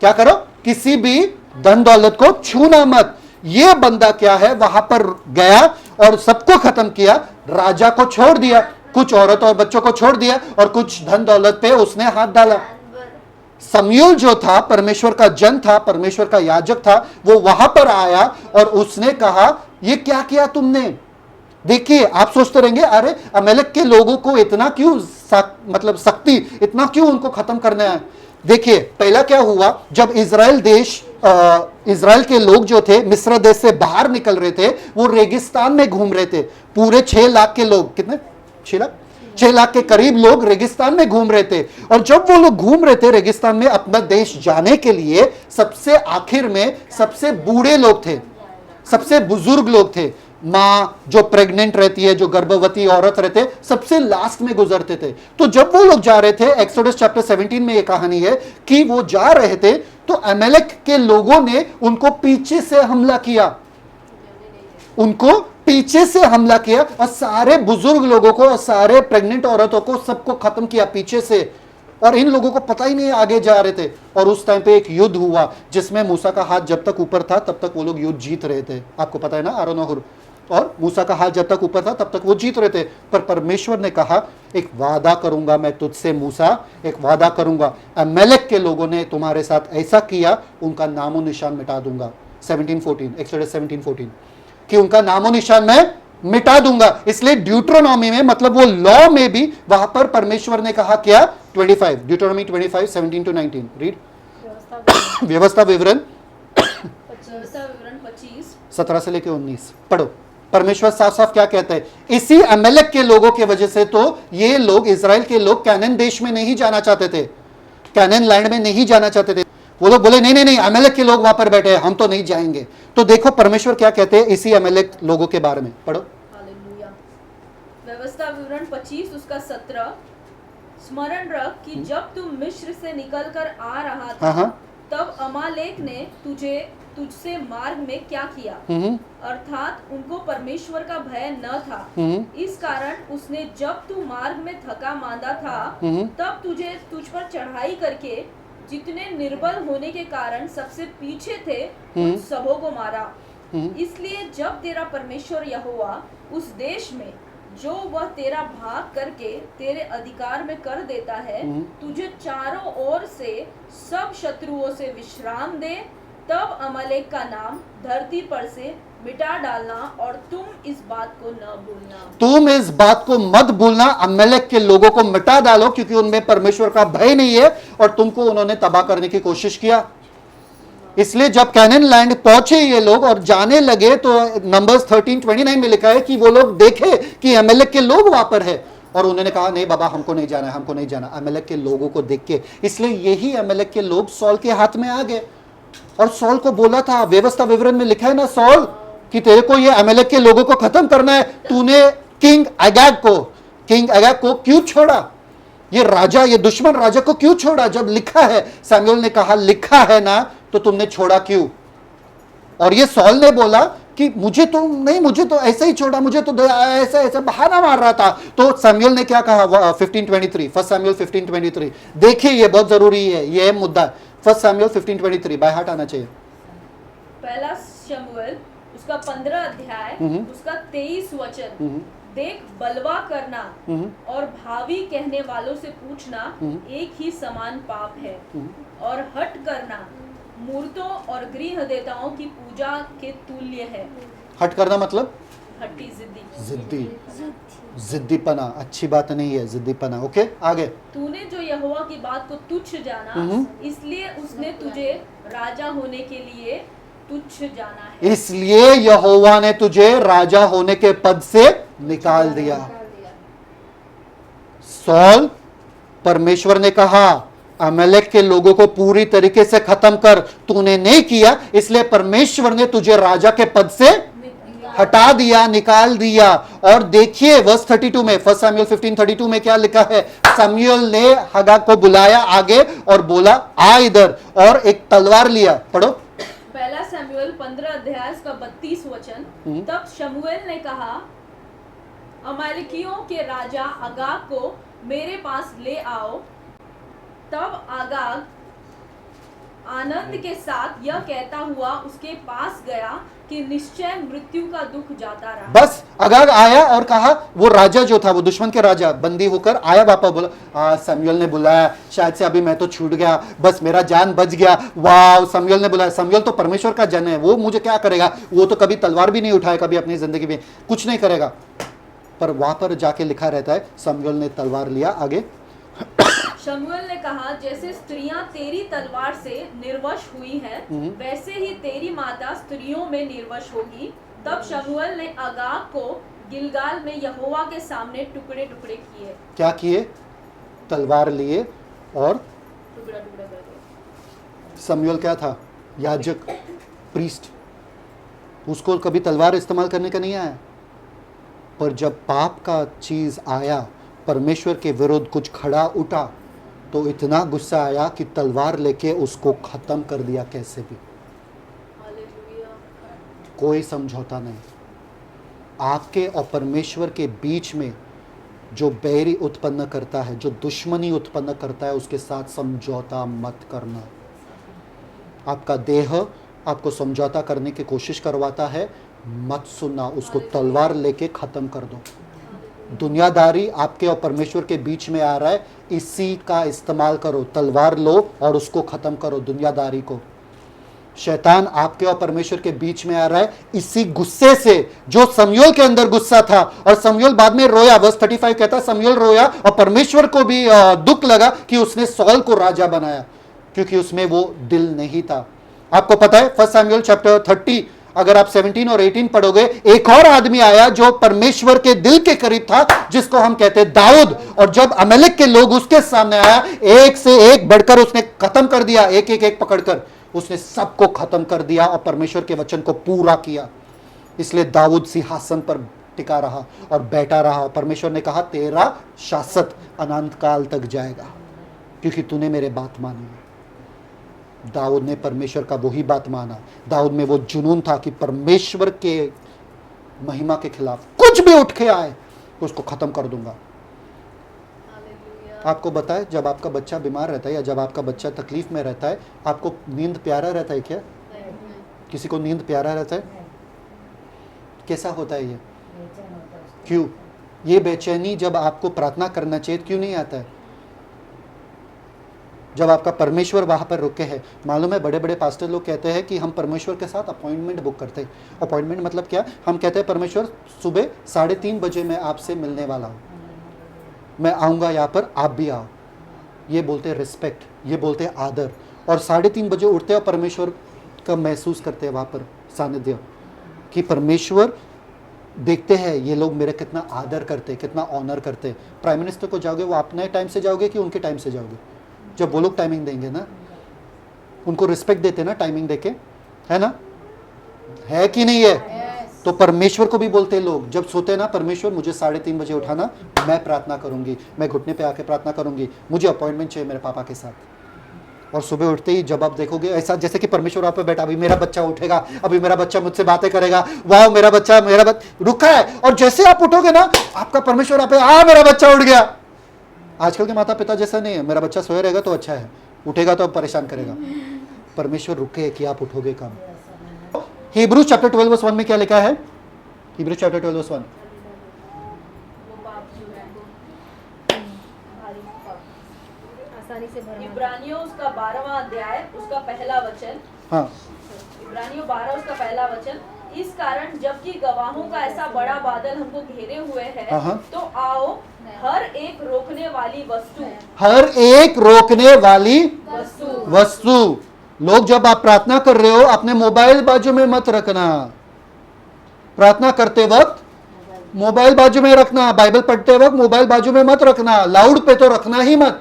[SPEAKER 1] क्या करो? किसी भी धन दौलत को छूना मत। ये बंदा क्या है, वहां पर गया और सबको खत्म किया, राजा को छोड़ दिया, कुछ औरत और बच्चों को छोड़ दिया और कुछ धन दौलत पे उसने हाथ डाला। शमूएल जो था परमेश्वर का जन था, परमेश्वर का याजक था, वो वहां पर आया और उसने कहा ये क्या किया तुमने? देखिए आप सोचते रहेंगे अरे अमेलेक के लोगों को इतना क्यों मतलब शक्ति, इतना क्यों उनको खत्म करना है। देखिए पहला क्या हुआ, जब इजराइल के लोग जो थे मिस्र देश से बाहर निकल रहे थे, वो रेगिस्तान में घूम रहे थे। पूरे 6 लाख के लोग, कितने? 6 लाख 6 लाख के करीब लोग रेगिस्तान में घूम रहे थे। और जब वो लोग घूम रहे थे रेगिस्तान में अपना देश जाने के लिए, सबसे आखिर में सबसे बूढ़े लोग थे, सबसे बुजुर्ग लोग थे, माँ जो प्रेग्नेंट रहती है, जो गर्भवती औरत रहते, सबसे लास्ट में गुजरते थे। तो जब वो लोग जा रहे थे, एक्सोडस चैप्टर 17 में ये कहानी है कि वो जा रहे थे तो अमेलेक के लोगों ने उनको पीछे से हमला किया, उनको पीछे से हमला किया और सारे बुजुर्ग लोगों को और सारे प्रेग्नेंट औरतों को सबको खत्म किया पीछे से। और इन लोगों को पता ही नहीं आगे जा रहे थे। और उस टाइम पे एक युद्ध हुआ जिसमें मूसा का हाथ जब तक ऊपर था तब तक वो लोग युद्ध जीत रहे थे। आपको पता है ना, आरोन और हुर। और मूसा का हाथ जब तक ऊपर था तब तक वो जीत रहे थे। पर परमेश्वर ने कहा, एक वादा करूंगा मैं तुझसे मूसा, एक वादा करूंगा, अमेलेक के लोगों ने तुम्हारे साथ ऐसा किया, उनका नामो निशान मिटा दूंगा। 17:14, एक्सोडस 17:14, कि उनका नामो निशान मैं मिटा दूंगा। इसलिए ड्यूट्रोनॉमी में, मतलब वो लॉ में भी वहां पर परमेश्वर ने कहा क्या, 25, ड्यूट्रोनॉमी 25, 17-19, रीड। व्यवस्था विवरण
[SPEAKER 2] 25
[SPEAKER 1] 17 से लेकर 19 पढ़ो। परमेश्वर साफ साफ क्या कहते हैं, इसी अमेलेक के लोगों की वजह से तो ये लोग, इजराइल के लोग कैनान देश में नहीं जाना चाहते थे, कैनान लैंड में नहीं जाना चाहते थे। वो लोग बोले नहीं नहीं नहीं, अमेलेक के लोग वहां पर बैठे हैं, हम तो नहीं जाएंगे। तो देखो परमेश्वर क्या कहते हैं इसी अमेलेक लोगों के बारे में, पढ़ो।
[SPEAKER 2] हालेलुया। व्यवस्था विवरण 25 उसका 17, स्मरण रख कि जब तुम मिस्र से निकलकर आ रहा था,
[SPEAKER 1] हाँ,
[SPEAKER 2] तब अमालेक ने तुझसे मार्ग में क्या किया, अर्थात उनको परमेश्वर का भय न था। इस कारण उसने जब तू मार्ग में थका मांदा था तब तुझ पर चढ़ाई करके जितने निर्बल होने के कारण सबसे पीछे थे उन सबों को मारा। इसलिए जब तेरा परमेश्वर यहोवा उस देश में जो वह तेरा भाग करके तेरे अधिकार में कर देता है, तुझे चारों ओर से सब शत्रुओं से विश्राम दे, तब अमलेक का नाम धरती पर से मिटा डालना और तुम इस बात को न भूलना।
[SPEAKER 1] तुम इस बात को मत भूलना, अमेलेक के लोगों को मिटा डालो क्योंकि उनमें परमेश्वर का भय नहीं है और तुमको उन्होंने तबाह करने की कोशिश किया। इसलिए जब कैनान लैंड पहुंचे ये लोग और जाने लगे तो नंबर्स 13:29 में लिखा है कि वो लोग देखे कि अमेलेक के लोग वहां पर है और उन्होंने कहा नहीं बाबा, हमको नहीं जाना है, हमको नहीं जाना, अमेलेक के लोगों को देख के। इसलिए यही अमेलेक के लोग सॉल के हाथ में आ गए और सॉल को बोला था, व्यवस्था विवरण में लिखा है ना, सॉल कि तेरे को ये अमेलेक के लोगों को खत्म करना है, तूने किंग अगाग को क्यों छोड़ा, ये राजा, ये दुश्मन राजा को क्यों छोड़ा। जब लिखा है, सैमुएल ने कहा लिखा है ना, तो तुमने छोड़ा क्यों। और ये सॉल ने बोला कि मुझे तो नहीं, मुझे तो ऐसे ही छोड़ा, मुझे तो ऐसा ऐसा बहाना मार रहा था। तो सैमुएल ने क्या कहा, 15:23, 1 सैमुएल 15:23, देखिए ये बहुत जरूरी है, ये है मुद्दा। 1 सैमुएल 15:23 बाय हार्ट आना चाहिए।
[SPEAKER 2] पहला शमूएल उसका 15 अध्याय उसका 23 वचन, देख बलवा करना और भावी कहने वालों से पूछना एक ही समान पाप है, और हट करना मूर्तों और गृह देवताओं की पूजा के तुल्य है।
[SPEAKER 1] हट करना मतलब
[SPEAKER 2] हट्टी,
[SPEAKER 1] जिद्दीपना अच्छी बात नहीं है, जिद्दीपना। ओके आगे।
[SPEAKER 2] तूने जो यहोवा की बात को तुच्छ जाना, इसलिए उसने तुझे राजा होने के लिए तुच्छ जाना है।
[SPEAKER 1] इसलिए यहोवा ने तुझे राजा होने के पद से निकाल दिया। सॉल, परमेश्वर ने कहा अमेलेक के लोगों को पूरी तरीके से खत्म कर, तूने नहीं किया, इसलिए परमेश्वर ने तुझे राजा के पद से हटा दिया, निकाल दिया। और देखिए वर्स 32 में, 1 सैमुएल 15:32 में क्या लिखा है, सैमुएल ने हगाग को बुलाया आगे और बोला आ इधर, और एक तलवार लिया। पढ़ो।
[SPEAKER 2] पहला सैमुएल 15 अध्याय का 32 वचन, तब शमूएल ने कहा अमालेकियों के राजा अगाग को मेरे पास ले आओ। तब अगाग आनंद के साथ यह कहता हुआ उसके पास गया कि निश्चय मृत्यु का दुख जाता रहा।
[SPEAKER 1] बस अगाग आया और कहा, वो राजा जो था, वो दुश्मन के राजा बंदी होकर आया वापस, बोला सैमुएल ने बुलाया, शायद से अभी मैं तो छूट गया, बस मेरा जान बच गया। वाह, सैमुएल ने बुलाया। सैमुएल तो परमेश्वर का जन है, वो मुझे क्या करेगा, वो तो कभी तलवार भी नहीं उठाया, कभी अपनी जिंदगी में कुछ नहीं करेगा। पर वहां पर जाके लिखा रहता है सैमुएल ने तलवार लिया। आगे।
[SPEAKER 2] शमूएल ने कहा जैसे स्त्रियां तेरी तलवार से निर्वश हुई हैं, वैसे ही तेरी माता स्त्रियों में निर्वश होगी। तब शमूएल ने अगाग को गिलगाल में यहोवा के सामने टुकड़े टुकड़े किए।
[SPEAKER 1] क्या किए? तलवार लिए और
[SPEAKER 2] टुकड़ा टुकड़ा कर दिया।
[SPEAKER 1] शमूएल क्या था? याजक, प्रीस्ट। उसको कभी तलवार इस्तेमाल करने का नहीं आया, पर जब पाप का चीज आया, परमेश्वर के विरुद्ध कुछ खड़ा उठा, तो इतना गुस्सा आया कि तलवार लेके उसको खत्म कर दिया कैसे भी।
[SPEAKER 2] हालेलुया।
[SPEAKER 1] कोई समझौता नहीं। आपके और परमेश्वर के बीच में जो बैरी उत्पन्न करता है, जो दुश्मनी उत्पन्न करता है, उसके साथ समझौता मत करना। आपका देह आपको समझौता करने की कोशिश करवाता है, मत सुनना, उसको तलवार लेके खत्म कर दो। दुनियादारी आपके और परमेश्वर के बीच में आ रहा है, इसी का इस्तेमाल करो। तलवार लो और उसको खत्म करो, दुनियादारी को। शैतान आपके और परमेश्वर के बीच में आ रहा है, इसी गुस्से से जो शमूएल के अंदर गुस्सा था, और शमूएल बाद में रोया। वर्स 35 कहता है शमूएल रोया और परमेश्वर को भी दुख लगा कि उसने सौल को राजा बनाया, क्योंकि उसमें वो दिल नहीं था। आपको पता है 1 शमूएल चैप्टर 30 अगर आप 17 और 18 पढ़ोगे, एक और आदमी आया जो परमेश्वर के दिल के करीब था, जिसको हम कहते हैं दाऊद। और जब अमेलेक के लोग उसके सामने आया, एक से एक बढ़कर उसने खत्म कर दिया, एक एक एक पकड़कर उसने सबको खत्म कर दिया और परमेश्वर के वचन को पूरा किया। इसलिए दाऊद सिंहासन पर टिका रहा और बैठा रहा। परमेश्वर ने कहा तेरा शासक अनंत काल तक जाएगा, क्योंकि तूने मेरे बात मानी। दाऊद ने परमेश्वर का वही बात माना। दाऊद में वो जुनून था कि परमेश्वर के महिमा के खिलाफ कुछ भी उठ के आए, उसको खत्म कर दूंगा। आपको बताए, जब आपका बच्चा बीमार रहता है या जब आपका बच्चा तकलीफ में रहता है, आपको नींद प्यारा रहता है क्या? किसी को नींद प्यारा रहता है? कैसा होता है ये? क्यों? ये बेचैनी जब आपको प्रार्थना करना चाहिए, क्यों नहीं आता है? जब आपका परमेश्वर वहां पर रुके है। मालूम है, बड़े बड़े पास्टर लोग कहते हैं कि हम परमेश्वर के साथ अपॉइंटमेंट बुक करते हैं। अपॉइंटमेंट मतलब क्या? हम कहते हैं परमेश्वर सुबह 3:30 बजे मैं आपसे मिलने वाला हूँ, मैं आऊँगा यहाँ पर, आप भी आओ। ये बोलते हैं रिस्पेक्ट, ये बोलते हैं आदर। और 3:30 बजे उठते हैं और परमेश्वर का महसूस करते हैं वहाँ पर सानिध्य, कि परमेश्वर देखते हैं ये लोग मेरा कितना आदर करते, कितना ऑनर करते। प्राइम मिनिस्टर को जाओगे, वो अपने टाइम से जाओगे कि उनके टाइम से जाओगे? जब वो लोग टाइमिंग देंगे ना, उनको रिस्पेक्ट देते ना टाइमिंग देके, है ना? है कि नहीं है? तो परमेश्वर को भी बोलते हैं लोग, जब सोते ना, परमेश्वर मुझे 3:30 बजे उठाना, मैं प्रार्थना करूंगी, मैं घुटने पे आके प्रार्थना करूंगी, मुझे अपॉइंटमेंट चाहिए मेरे पापा के साथ। और सुबह उठते ही जब आप देखोगे ऐसा जैसे कि परमेश्वर आप पे बैठा, अभी मेरा बच्चा उठेगा, अभी मेरा बच्चा मुझसे बातें करेगा, वाह मेरा बच्चा रुका है। और जैसे आप उठोगे ना, आपका परमेश्वर आप पे, मेरा बच्चा उठ गया। आजकल के माता पिता जैसा नहीं है, मेरा बच्चा सोया रहेगा तो अच्छा है, उठेगा तो परेशान करेगा। परमेश्वर रुके कि आप उठोगे कब। हिब्रू चैप्टर 12 वर्स 1 में क्या लिखा है? हिब्रू चैप्टर 12 वर्स 1,
[SPEAKER 3] आसानी से भरना।
[SPEAKER 2] इब्रानियों उसका 12वां अध्याय उसका पहला वचन।
[SPEAKER 1] हाँ,
[SPEAKER 2] इब्रानियों 12 उसका पहला वचन। इस कारण जबकि गवाहों का ऐसा बड़ा बादल हमको घेरे हुए है, तो आओ हर एक रोकने वाली वस्तु,
[SPEAKER 1] हर एक रोकने वाली वस्तु। लोग, जब आप प्रार्थना कर रहे हो, अपने मोबाइल बाजू में मत रखना। प्रार्थना करते वक्त मोबाइल बाजू में रखना, बाइबल पढ़ते वक्त मोबाइल बाजू में मत रखना, लाउड पे तो रखना ही मत,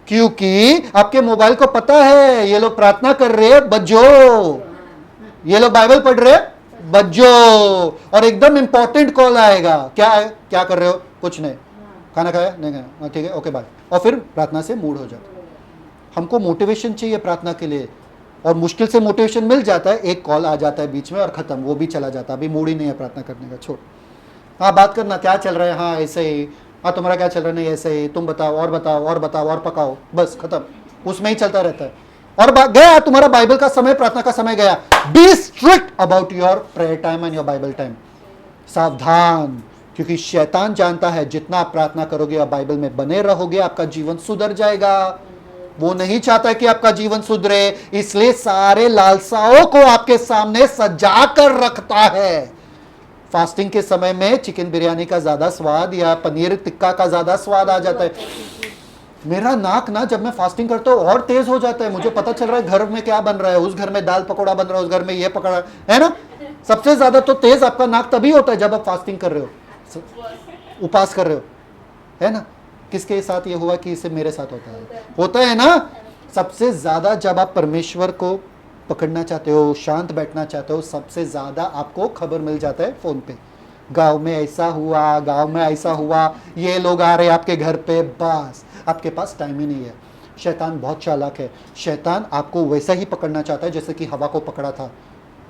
[SPEAKER 1] क्योंकि आपके मोबाइल को पता है ये लोग प्रार्थना कर रहे हैं, बज्जो, ये लोग बाइबल पढ़ रहे हैं, बज्जो, और एकदम इंपॉर्टेंट कॉल आएगा। क्या है? क्या कर रहे हो? कुछ नहीं, खाना खाया? नहीं खाया, ठीक है, ओके बाय। और फिर प्रार्थना से मूड हो जाता है। हमको मोटिवेशन चाहिए प्रार्थना के लिए, और मुश्किल से मोटिवेशन मिल जाता है, एक कॉल आ जाता है बीच में और खत्म, वो भी चला जाता है। अभी मूड ही नहीं है प्रार्थना करने का, छोड़। हाँ, बात करना, क्या चल रहा है? हाँ ऐसे ही। हाँ, तुम्हारा क्या चल रहा है? नहीं ऐसे ही। तुम बताओ, और बताओ, और बताओ, और पकाओ, बस खत्म, उसमें ही चलता रहता है। और गया तुम्हारा बाइबल का समय, प्रार्थना का समय गया। Be strict about your prayer time and your Bible time. सावधान, क्योंकि शैतान जानता है जितना आप प्रार्थना करोगे और बाइबल में बने रहोगे, आपका जीवन सुधर जाएगा। वो नहीं चाहता कि आपका जीवन सुधरे, इसलिए सारे लालसाओं को आपके सामने सजा कर रखता है। फास्टिंग के समय में चिकन बिरयानी का ज्यादा स्वाद या पनीर टिक्का का ज्यादा स्वाद आ जाता है। मेरा नाक ना, जब मैं फास्टिंग करता हूँ और तेज हो जाता है। मुझे पता चल रहा है घर में क्या बन रहा है, उस घर में दाल पकौड़ा बन रहा है, उस घर में ये पकड़ा है ना, सबसे ज्यादा तो तेज आपका नाक तभी होता है जब आप फास्टिंग कर रहे हो, उपवास कर रहे हो, है ना। किसके साथ ये हुआ कि इसे मेरे साथ होता है ना। सबसे ज्यादा जब आप परमेश्वर को पकड़ना चाहते हो, शांत बैठना चाहते हो, सबसे ज्यादा आपको खबर मिल जाता है फोन पे। गांव में ऐसा हुआ, गांव में ऐसा हुआ, ये लोग आ रहे आपके घर पे, बस आपके पास टाइम ही नहीं है। शैतान बहुत चालाक है। शैतान आपको वैसा ही पकड़ना चाहता है जैसे कि हवा को पकड़ा था,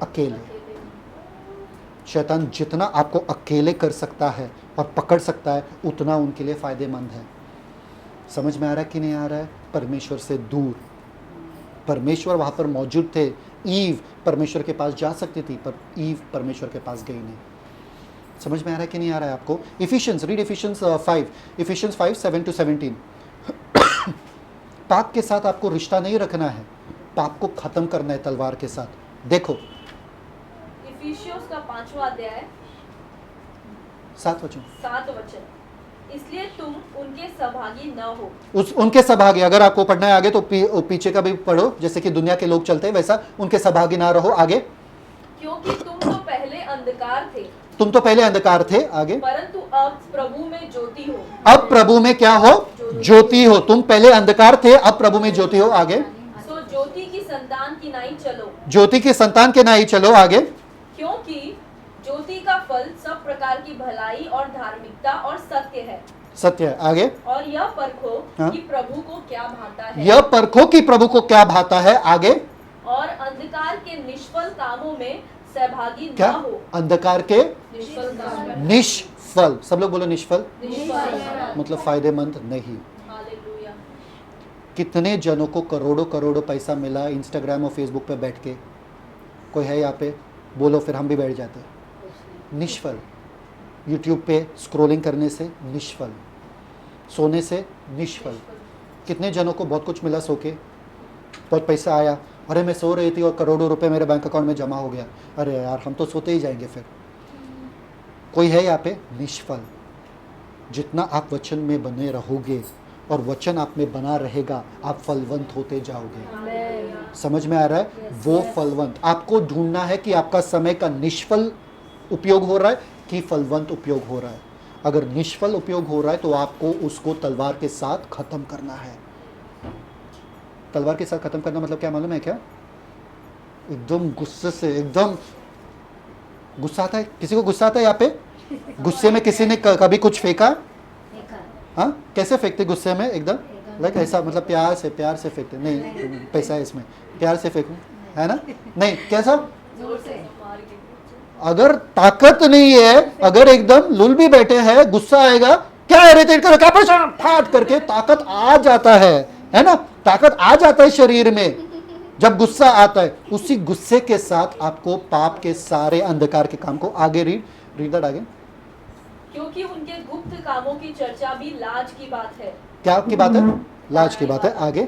[SPEAKER 1] अकेले। शैतान जितना आपको अकेले कर सकता है और पकड़ सकता है उतना उनके लिए फायदेमंद है। समझ में आ रहा है कि नहीं आ रहा है? परमेश्वर से दूर। परमेश्वर वहां पर मौजूद थे। ईव परमेश्वर के पास जा सकती थी, पर ईव परमेश्वर के पास गई नहीं। समझ में आ रहा है कि नहीं आ रहा है आपको? Efficiency, read efficiency 5, efficiency 5, 7-17। पाप के साथ आपको रिश्ता नहीं रखना है, पाप को खत्म करना है तलवार के साथ। देखो
[SPEAKER 2] इफिसियों का 5वां अध्याय
[SPEAKER 1] 7 वचन।
[SPEAKER 2] 7 वचन, इसलिए तुम उनके सहभागी न हो।
[SPEAKER 1] उनके सहभागी, अगर आपको पढ़ना है आगे तो पीछे का भी पढ़ो, जैसे कि दुनिया के लोग चलते हैं वैसा उनके सहभागी ना रहो। आगे,
[SPEAKER 2] क्योंकि तुम तो पहले अंधकार थे,
[SPEAKER 1] तुम तो पहले अंधकार थे, आगे,
[SPEAKER 2] परंतु अब प्रभु में ज्योति हो।
[SPEAKER 1] अब प्रभु में क्या हो? ज्योति हो। तुम पहले अंधकार थे, अब प्रभु में ज्योति हो। आगे,
[SPEAKER 2] सो ज्योति की संतान की नाई चलो,
[SPEAKER 1] ज्योति के संतान के नाई चलो। आगे,
[SPEAKER 2] क्योंकि ज्योति का फल सब प्रकार की भलाई और धार्मिकता और सत्य है।
[SPEAKER 1] सत्य है। आगे,
[SPEAKER 2] और यह परखो
[SPEAKER 1] हाँ?
[SPEAKER 2] कि प्रभु को क्या भाता है।
[SPEAKER 1] यह परखो कि प्रभु को क्या भाता है। आगे,
[SPEAKER 2] और अंधकार के निष्फल कामों में सहभागी
[SPEAKER 1] क्या?
[SPEAKER 2] न हो।
[SPEAKER 1] अंधकार के
[SPEAKER 2] निष्फल काम,
[SPEAKER 1] निष्फल, सब लोग बोलो निष्फल,
[SPEAKER 2] निष्फल,
[SPEAKER 1] मतलब फायदेमंद नहीं।
[SPEAKER 2] हालेलुया।
[SPEAKER 1] कितने जनों को करोड़ों करोड़ों पैसा मिला इंस्टाग्राम और फेसबुक पे बैठ के? कोई है यहाँ पे? बोलो, फिर हम भी बैठ जाते। निष्फल। यूट्यूब पे स्क्रॉलिंग करने से निष्फल, सोने से निष्फल। कितने जनों को बहुत कुछ मिला सो के, बहुत पैसा आया, अरे मैं सो रही थी और करोड़ों रुपए मेरे बैंक अकाउंट में जमा हो गया, अरे यार हम तो सोते ही जाएंगे फिर। कोई है यहाँ पे? निष्फल। जितना आप वचन में बने रहोगे और वचन आप में बना रहेगा, आप फलवंत होते जाओगे। समझ में आ रहा है? वो फलवंत आपको ढूंढना है कि आपका समय का निष्फल उपयोग हो रहा है कि फलवंत उपयोग हो रहा है। अगर निष्फल उपयोग हो रहा है तो आपको उसको तलवार के साथ खत्म करना है। तलवार के साथ खत्म करना मतलब क्या मालूम है क्या? एकदम गुस्से से, एकदम गुस्सा आता है। किसी को गुस्सा आता है यहाँ पे? गुस्से में किसी ने कभी कुछ फेंका? हाँ, कैसे फेंकते गुस्से में? एकदम लाइक ऐसा, मतलब प्यार से फेंकते। नहीं, पैसा है इसमें, प्यार से फेंकूं, है ना? नहीं, कैसा?
[SPEAKER 2] जोर से मार के।
[SPEAKER 1] अगर ताकत नहीं है, अगर एकदम लुल भी बैठे हैं, गुस्सा आएगा, क्या इरिटेट करो, क्या परेशान, फाट करके ताकत आ जाता है ना? ताकत आ जाता है शरीर में जब गुस्सा आता है। उसी गुस्से के साथ आपको पाप के सारे अंधकार के काम को आगे रीड दैट आगे।
[SPEAKER 2] क्योंकि उनके गुप्त कामों की चर्चा भी लाज की बात है।
[SPEAKER 1] क्या की बात है? लाज की बात है। आगे,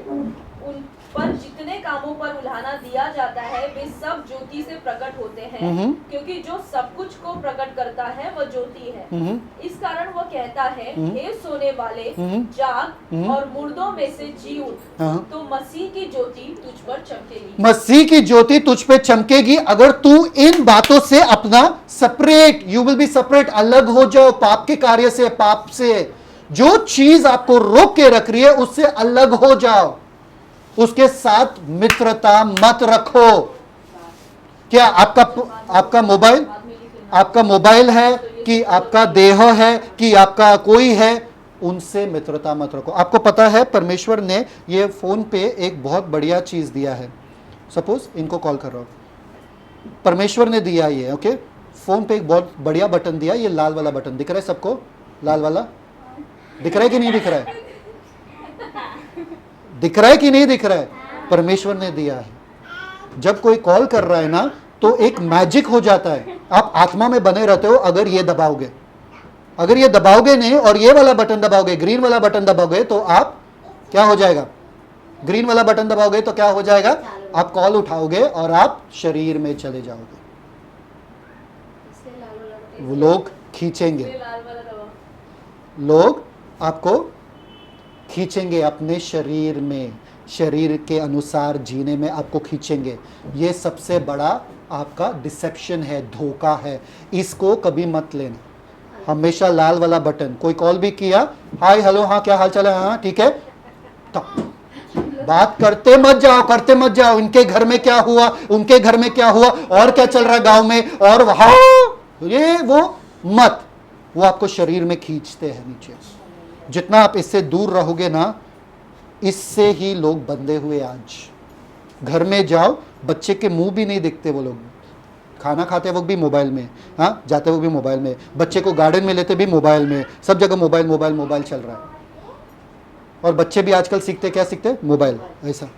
[SPEAKER 2] उन पर जितने कामों पर उल्हाना दिया जाता है वे सब ज्योति से प्रकट होते हैं, क्योंकि जो सब कुछ को प्रकट करता है वह ज्योति है। इस कारण वह कहता है, हे सोने वाले जाग और मुर्दों में से जी उठ, तो मसीह की ज्योति तुझ पर चमकेगी।
[SPEAKER 1] मसीह की ज्योति तुझ पे चमकेगी अगर तू इन बातों से अपना separate, you will be separate, अलग हो जाओ पाप के कार्य से, पाप से। जो चीज आपको रोक के रख रही है उससे अलग हो जाओ। उसके साथ मित्रता मत रखो। क्या आपका मोबाइल है कि आपका देह है कि आपका कोई है, उनसे मित्रता मत रखो। आपको पता है परमेश्वर ने ये फोन पे एक बहुत बढ़िया चीज दिया है। सपोज इनको कॉल कर रहा हूं, परमेश्वर ने दिया ये, ओके। फोन पे एक बहुत बढ़िया बटन दिया, ये लाल वाला बटन दिख रहा है सबको? लाल वाला दिख रहा है कि नहीं दिख रहा है? दिख रहा है कि नहीं दिख रहा है? परमेश्वर ने दिया है। जब कोई कॉल कर रहा है ना तो एक मैजिक हो जाता है। आप आत्मा में बने रहते हो अगर ये दबाओगे, अगर ये दबाओगे नहीं और ये वाला बटन दबाओगे, ग्रीन वाला बटन दबाओगे, तो आप क्या हो जाएगा? ग्रीन वाला बटन दबाओगे तो क्या हो जाएगा? आप कॉल उठाओगे और आप शरीर में चले जाओगे। वो लोग खींचेंगे,
[SPEAKER 2] लाल वाला दबा।
[SPEAKER 1] लोग आपको खींचेंगे अपने शरीर में। शरीर के अनुसार जीने में आपको खींचेंगे। ये सबसे बड़ा आपका डिसेप्शन है, धोखा है। इसको कभी मत लेना। हमेशा लाल वाला बटन, कोई कॉल भी किया, हाय हेलो, हाँ क्या हाल चाल है, हाँ ठीक है, तो बात करते मत जाओ। इनके घर में क्या हुआ, उनके घर में क्या हुआ, और क्या चल रहा है गांव में, और वहां ये वो मत, वो आपको शरीर में खींचते हैं नीचे। जितना आप इससे दूर रहोगे ना, इससे ही लोग बंधे हुए। आज घर में जाओ, बच्चे के मुंह भी नहीं दिखते, वो लोग खाना खाते वक्त भी मोबाइल में, हाँ जाते वक्त भी मोबाइल में, बच्चे को गार्डन में लेते भी मोबाइल में, सब जगह मोबाइल चल रहा है। और बच्चे भी आजकल सीखते, क्या सीखते, मोबाइल। ऐसा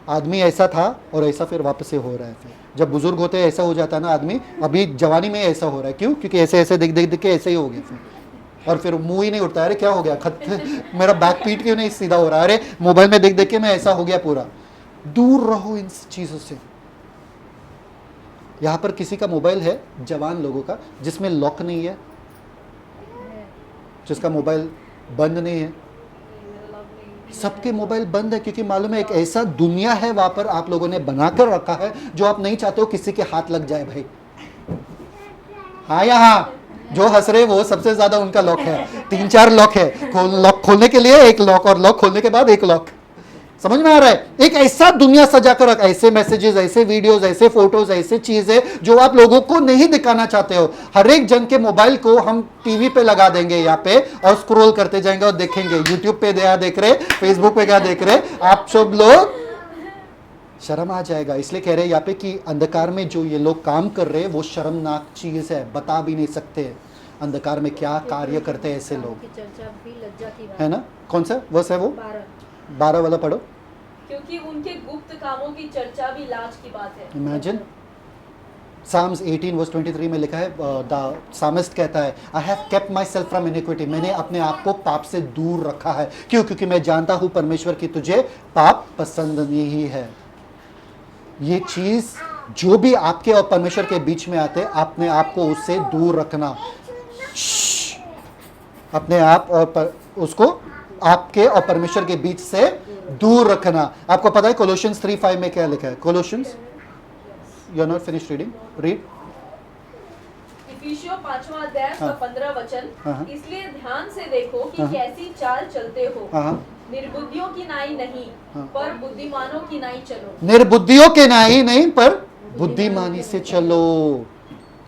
[SPEAKER 1] आदमी ऐसा था और ऐसा फिर वापस से हो रहा है। फिर जब बुजुर्ग होते हैं ऐसा हो जाता है ना आदमी, अभी जवानी में ऐसा हो रहा है। क्यों? क्योंकि ऐसे दिख के ऐसे ही हो गया फिर, और फिर मुंह ही नहीं उठता, अरे क्या हो गया, मेरा बैक पीट क्यों नहीं सीधा हो रहा, अरे मोबाइल में देख के मैं ऐसा हो गया पूरा। दूर रहो इन चीजों से। यहां पर किसी का मोबाइल है, जवान लोगों का, जिसमें लॉक नहीं है, जिसका मोबाइल बंद नहीं है। सबके मोबाइल बंद है, क्योंकि मालूम है एक ऐसा दुनिया है वहां पर आप लोगों ने बनाकर रखा है जो आप नहीं चाहते हो किसी के हाथ लग जाए भाई। हाँ यहाँ जो हंस रहे वो सबसे ज्यादा उनका लॉक है, 3-4 लॉक है, लॉक खोलने के लिए एक लॉक, और लॉक खोलने के बाद एक लॉक। समझ में आ रहा है? एक ऐसा दुनिया सजा कर रखा, ऐसे मैसेजेस, ऐसे वीडियोस, ऐसे फोटोज, ऐसे चीजें जो आप लोगों को नहीं दिखाना चाहते हो। हर एक जन के मोबाइल को हम टीवी पे लगा देंगे यहाँ पे, और स्क्रॉल करते जाएंगे और देखेंगे यूट्यूब पे क्या देख रहे, फेसबुक पे क्या देख रहे, आप सब लोग शर्म आ जाएगा। इसलिए कह रहे हैं यहाँ पे कि अंधकार में जो ये लोग काम कर रहे हैं वो शर्मनाक चीज है, बता भी नहीं सकते अंधकार में क्या कार्य करते हैं ऐसे लोग,
[SPEAKER 3] चर्चा भी लज्जा की बात
[SPEAKER 1] है ना। कौन सा वर्स है वो? 12 वाला पढ़ो।
[SPEAKER 2] क्योंकि उनके गुप्त कामों की चर्चा भी लाज की बात है।
[SPEAKER 1] इमेजिन Psalms 18:23 में लिखा है, द सामिस्ट कहता है, I have kept my self from inequity, मैंने अपने आप को पाप से दूर रखा है। क्यों? क्योंकि मैं जानता हूं परमेश्वर की तुझे पाप पसंद नहीं है। ये चीज जो भी आपके और परमेश्वर के बीच में आते, अपने आप को उससे दूर रखना। अपने आप और उसको आपके और परमेश्वर के बीच से दूर रखना। आपको पता है कोलोशियंस 3:5 में क्या लिखा है? Colossians, you are not finish reading, read.
[SPEAKER 2] इफिसियों 5वां अध्याय उसका 15 वचन, इसलिए ध्यान से देखो कि कैसी चाल चलते हो, निर्बुद्धियों की नाई नहीं, पर बुद्धिमानों की नाई चलो। निर्बुद्धियों के नाई नहीं, पर बुद्धिमानी से चलो।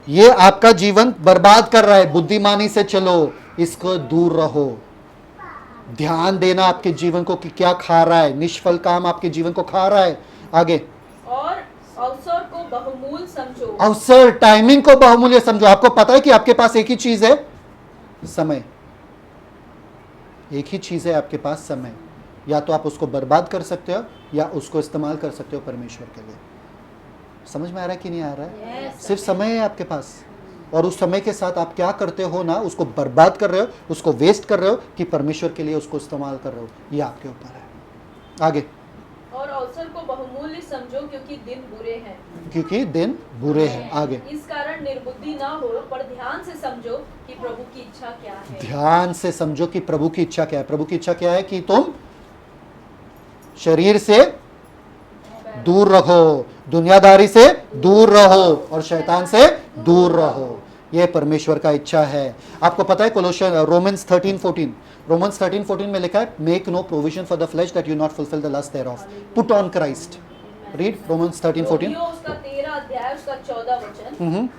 [SPEAKER 2] ये आपका जीवन बर्बाद कर रहा है, बुद्धिमानी से चलो, इसको दूर रहो। ध्यान देना आपके जीवन को कि क्या खा रहा है, निष्फल काम आपके जीवन को खा रहा है। आगे, और अवसर को बहुमूल्य समझो। अवसर, टाइमिंग को बहुमूल्य समझो। आपको पता है कि आपके पास एक ही चीज है, समय। एक ही चीज है आपके पास, समय। या तो आप उसको बर्बाद कर सकते हो या उसको इस्तेमाल कर सकते हो परमेश्वर के लिए। समझ में आ रहा है कि नहीं आ रहा है? सिर्फ समय है आपके पास, और उस समय के साथ आप क्या करते हो ना, उसको बर्बाद कर रहे हो, उसको वेस्ट कर रहे हो कि परमेश्वर के लिए उसको इस्तेमाल कर रहे हो, ये आपके ऊपर है। आगे, और अवसर को बहुमूल्य समझो क्योंकि दिन बुरे हैं। क्योंकि दिन बुरे हैं। आगे, इस कारण निर्बुद्धि ना हो, पर ध्यान से समझो कि प्रभु की इच्छा क्या है। ध्यान से समझो कि प्रभु की इच्छा क्या है। प्रभु की इच्छा क्या है? कि तुम शरीर से दूर रहो, दुनियादारी से दूर रहो, और शैतान से दूर रहो। यह परमेश्वर का इच्छा है। आपको पता है कोलोशियन रोमन्स 13:14 में लिखा है, make no provision for the flesh that you not fulfil the lust thereof, put on Christ. Read Romans 13:14, उसका 13 अध्याय उसका 14 वचन,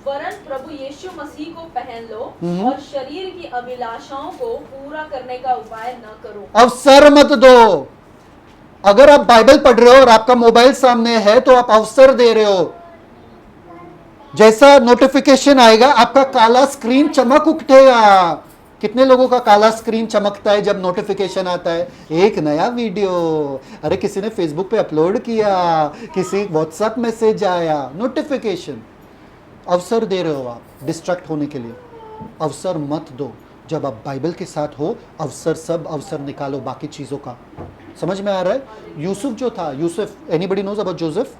[SPEAKER 2] वरन प्रभु यीशु मसीह को पहन लो और शरीर की अभिलाषाओं को पूरा करने का उपाय न करो। अवसर मत दो। अगर आप बाइबल पढ़ रहे हो और आपका मोबाइल सामने है तो आप अवसर दे रहे हो। जैसा नोटिफिकेशन आएगा आपका काला स्क्रीन चमक उठेगा। कितने लोगों का काला स्क्रीन चमकता है जब नोटिफिकेशन आता है? एक नया वीडियो, अरे किसी ने फेसबुक पे अपलोड किया, किसी व्हाट्सएप मैसेज आया, नोटिफिकेशन। अवसर दे रहे हो आप डिस्ट्रैक्ट होने के लिए। अवसर मत दो। जब आप बाइबल के साथ हो, अवसर, सब अवसर निकालो बाकी चीजों का। समझ में आ रहा है? यूसुफ जो था, यूसुफ, anybody knows about Joseph?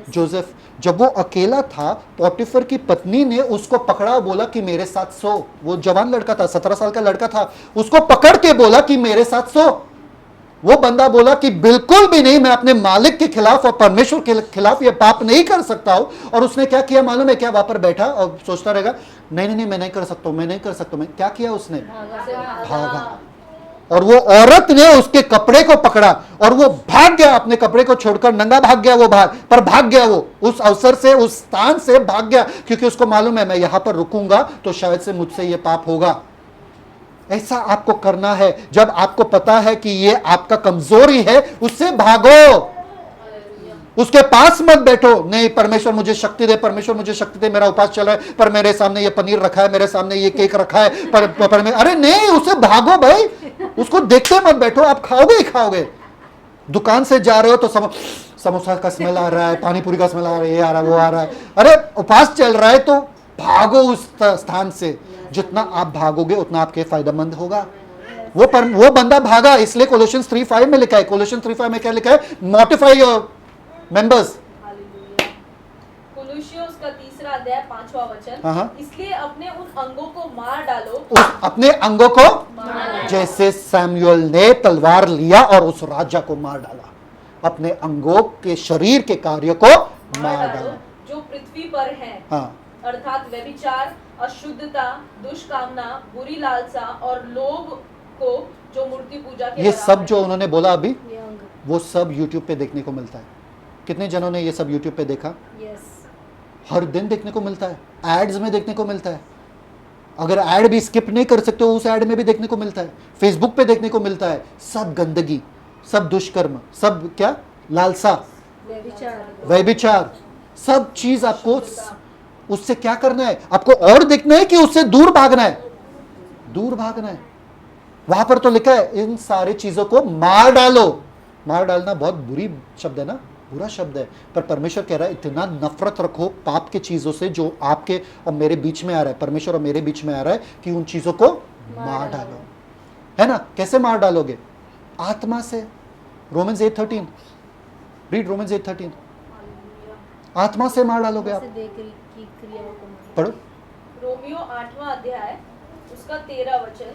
[SPEAKER 2] Joseph जब वो अकेला था, पोटिफर की पत्नी ने उसको पकड़ा, बोला कि मेरे साथ सो। वो जवान लड़का था, 17 साल का लड़का था, उसको पकड़ के बोला कि मेरे साथ सो।
[SPEAKER 1] वो बंदा बोला कि बिल्कुल भी नहीं, मैं अपने मालिक के खिलाफ और परमेश्वर के खिलाफ ये पाप नहीं कर सकता हूं। और उसने क्या किया मालूम है क्या? वहां पर बैठा और सोचता रहेगा, नहीं नहीं नहीं, मैं नहीं कर सकता हूं, मैं नहीं कर सकता हूं। मैं क्या किया उसने? भागा। और वो औरत ने उसके कपड़े को पकड़ा और वो भाग गया, अपने कपड़े को छोड़कर नंगा भाग गया। वो भाग गया, वो उस अवसर से, उस स्थान से भाग गया, क्योंकि उसको मालूम है मैं यहां पर रुकूंगा तो शायद से मुझसे ये पाप होगा। ऐसा आपको करना है। जब आपको पता है कि ये आपका कमजोरी है, उससे भागो, उसके पास मत बैठो। नहीं, परमेश्वर मुझे शक्ति दे, परमेश्वर मुझे शक्ति दे, मेरा उपास चल रहा है पर मेरे सामने ये पनीर रखा है, मेरे सामने ये केक रखा है, अरे नहीं, उससे भागो भाई, उसको देखते मत बैठो। आप खाओगे ही खाओगे। दुकान से जा रहे हो तो समोसा का स्मेल आ रहा है, पानी पूरी का स्मेल आ रहा है, ये आ रहा है, वो आ रहा है। अरे उपास चल रहा है तो भागो उस स्थान से। जितना आप भागोगे उतना आपके फायदेमंद होगा। वो बंदा भागा, इसलिए कोलोशियंस 3:5 में लिखा है। कोलोशियंस 3:5 में क्या लिखा है? Modify your members.
[SPEAKER 2] कोलोसियों का 3 अध्याय 5वां वचन, इसलिए अपने उन अंगों को मार डालो,
[SPEAKER 1] अपने अंगों को, जैसे सैमुअल ने तलवार लिया और उस राजा को मार डाला। अपने अंगों के, शरीर के कार्य को मार डालो
[SPEAKER 2] जो पृथ्वी पर है, अर्थात व्यभिचार, अशुद्धता, दुष्कामना, बुरी लालसा और लोभ को, जो मूर्ति पूजा के
[SPEAKER 1] ये सब जो उन्होंने बोला अभी, वो सब YouTube पे देखने को मिलता है। कितने जनों ने ये सब YouTube पे देखा? हर दिन देखने को मिलता है, एड्स में देखने को मिलता है। अगर एड भी स्किप नहीं कर सकते हो, उस एड में भी देखने को मिलता है, फेसबुक पे देखने को मिलता है। सब गंदगी, सब दुष्कर्म, सब क्या? लालसा, व्यभिचार, सब चीज आपको उससे क्या करना है? आपको और देखना है कि उससे दूर भागना है? दूर भागना है। वहां पर तो लिखा है इन सारी चीजों को मार डालो। मार डालना बहुत बुरी शब्द है ना, बुरा शब्द है, पर परमेश्वर कह रहा है इतना नफरत रखो पाप के चीजों से जो आपके और मेरे बीच में आ रहा है, परमेश्वर और मेरे बीच में आ रहा है, कि उन चीजों को मार डालो। है ना? कैसे मार डालोगे? आत्मा से। Romans 8:13, read Romans 8:13। आत्मा से मार डालोगे आप। पढ़ो
[SPEAKER 2] रोमियो 8वां अध्याय उसका 13 वचन,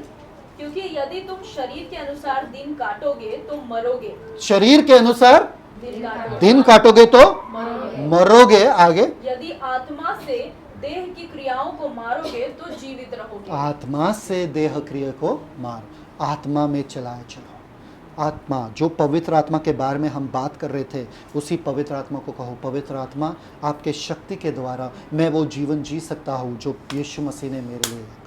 [SPEAKER 2] क्योंकि यदि तुम शरीर के अनुसार दिन काटोगे तो मरोगे।
[SPEAKER 1] शरीर के अनुसार दिन काटोगे तो मरोगे। आगे, यदि
[SPEAKER 2] आत्मा से देह की क्रियाओं को मारोगे तो जीवित रहोगे।
[SPEAKER 1] आत्मा से देह क्रिया को मार, आत्मा में चलाए चलो। आत्मा, जो पवित्र आत्मा के बारे में हम बात कर रहे थे, उसी पवित्र आत्मा को कहो, पवित्र आत्मा आपके शक्ति के द्वारा मैं वो जीवन जी सकता हूँ जो यीशु मसीह ने मेरे लिए रखा।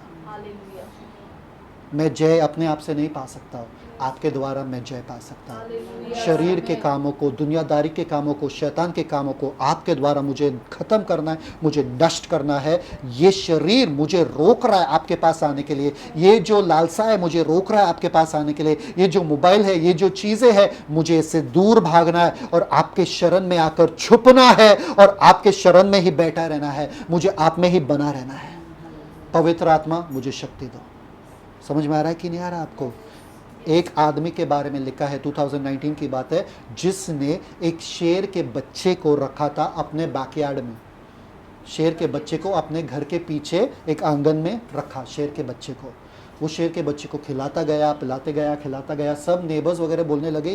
[SPEAKER 1] मैं जय अपने आप से नहीं पा सकता हूँ, आपके द्वारा मैं जय पा सकता हूँ। शरीर के कामों को, दुनियादारी के कामों को, शैतान के कामों को आपके द्वारा मुझे खत्म करना है, मुझे नष्ट करना है। ये शरीर मुझे रोक रहा है आपके पास आने के लिए, ये जो लालसा है मुझे रोक रहा है आपके पास आने के लिए, ये जो मोबाइल है, ये जो चीज़ें हैं, मुझे इससे दूर भागना है और आपके शरण में आकर छुपना है और आपके शरण में ही बैठा रहना है, मुझे आप में ही बना रहना है। पवित्र आत्मा मुझे शक्ति दो। समझ में आ रहा है कि नहीं आ रहा आपको? एक आदमी के बारे में लिखा है, 2019 की बात है, जिसने एक शेर के बच्चे को रखा था अपने बैकयार्ड में। शेर के बच्चे को अपने घर के पीछे एक आंगन में रखा, शेर के बच्चे को। वो शेर के बच्चे को खिलाता गया, पिलाते गया, खिलाता गया। सब नेबर्स वगैरह बोलने लगे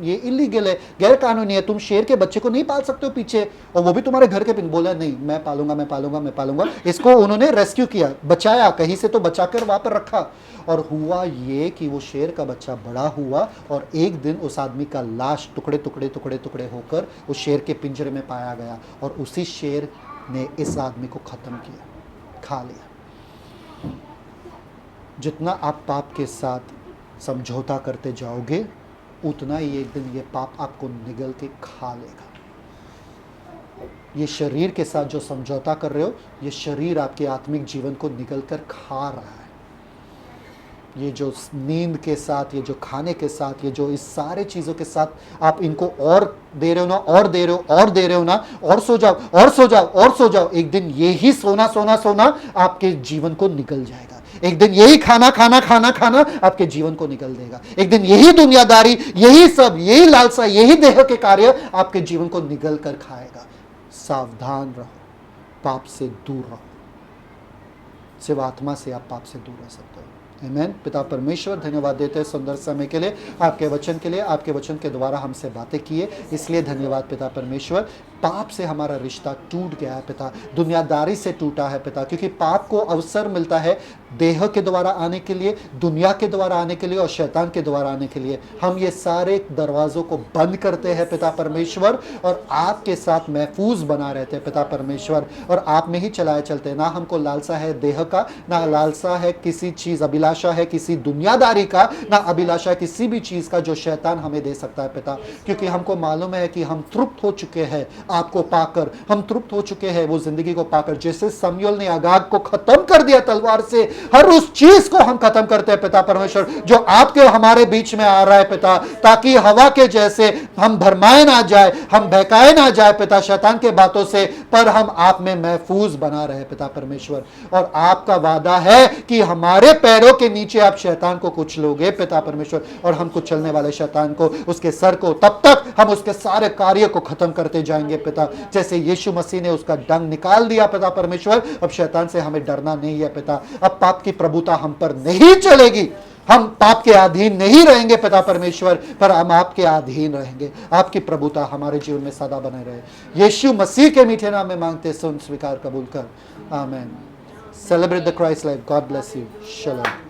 [SPEAKER 1] ये इलीगल है, गैर कानूनी है, तुम शेर के बच्चे को नहीं पाल सकते हो पीछे, और वो भी तुम्हारे घर के पीछे। बोला नहीं, मैं पालूंगा, मैं पालूंगा, मैं पालूंगा। इसको उन्होंने रेस्क्यू किया, बचाया, कहीं से तो बचाकर वहां पर रखा। और हुआ ये कि वो शेर का बच्चा बड़ा हुआ और एक दिन उस आदमी का लाश टुकड़े टुकड़े टुकड़े टुकड़े होकर उस शेर के पिंजरे में पाया गया, और उसी शेर ने इस आदमी को खत्म किया, खा लिया। जितना आप पाप के साथ समझौता करते जाओगे, उतना ही एक दिन ये पाप आपको निगल के खा लेगा। ये शरीर के साथ जो समझौता कर रहे हो, ये शरीर आपके आत्मिक जीवन को निगल कर खा रहा है। ये जो नींद के साथ, ये जो खाने के साथ, ये जो इस सारे चीज़ों के साथ आप इनको और दे रहे हो ना, और दे रहे हो, और दे रहे हो ना, और सो जाओ, और सो जाओ, और सो जाओ, एक दिन यही सोना सोना सोना आपके जीवन को निगल जाएगा। एक दिन यही खाना खाना खाना खाना आपके जीवन को निगल देगा। एक दिन यही दुनियादारी, यही सब, यही लालसा, यही देह के कार्य आपके जीवन को निगल कर खाएगा। सावधान रहो, पाप से दूर रहो। सिर्फ आत्मा से आप पाप से दूर रह सकते हो। आमीन। पिता परमेश्वर धन्यवाद देते हैं सुंदर समय के लिए, आपके वचन के लिए, आपके वचन के द्वारा हमसे बातें किए, इसलिए धन्यवाद पिता परमेश्वर। पाप से हमारा रिश्ता टूट गया है पिता, दुनियादारी से टूटा है पिता, क्योंकि पाप को अवसर मिलता है देह के द्वारा आने के लिए, दुनिया के द्वारा आने के लिए और शैतान के द्वारा आने के लिए। हम ये सारे दरवाज़ों को बंद करते हैं पिता परमेश्वर, और आपके साथ महफूज बना रहते हैं पिता परमेश्वर, और आप में ही चलाए चलते हैं। ना हमको लालसा है देह का, ना लालसा है किसी चीज़, अभिलाषा है किसी दुनियादारी का, ना अभिलाषा है किसी भी चीज़ का जो शैतान हमें दे सकता है पिता, क्योंकि हमको मालूम है कि हम तृप्त हो चुके हैं आपको पाकर, हम तृप्त हो चुके हैं वो जिंदगी को पाकर। जैसे समूएल ने आगाग को खत्म कर दिया तलवार से, हर उस चीज को हम खत्म करते हैं पिता परमेश्वर जो आपके हमारे बीच में आ रहा है पिता, ताकि हवा के जैसे हम भरमाए ना जाए, हम बहकाए ना जाए पिता शैतान के बातों से, पर हम आप में महफूज बना रहे पिता परमेश्वर। और आपका वादा है कि हमारे पैरों के नीचे आप शैतान को कुचलोगे पिता परमेश्वर, और हम कुचलने वाले शैतान को, उसके सर को, तब तक हम उसके सारे कार्य को खत्म करते जाएंगे पिता। जैसे यीशु मसीह ने उसका डंग निकाल दिया पिता परमेश्वर, अब शैतान से हमें डरना नहीं है पिता। अब पाप की प्रभुता हम पर नहीं चलेगी, हम पाप के अधीन नहीं रहेंगे पिता परमेश्वर, पर हम आपके अधीन रहेंगे। आपकी प्रभुता हमारे जीवन में सदा बने रहे। यीशु मसीह के मीठे नाम में मांगते, सुन, स्वीकार, कबूल कर, आमीन। Celebrate the Christ life. God bless you. Shalom.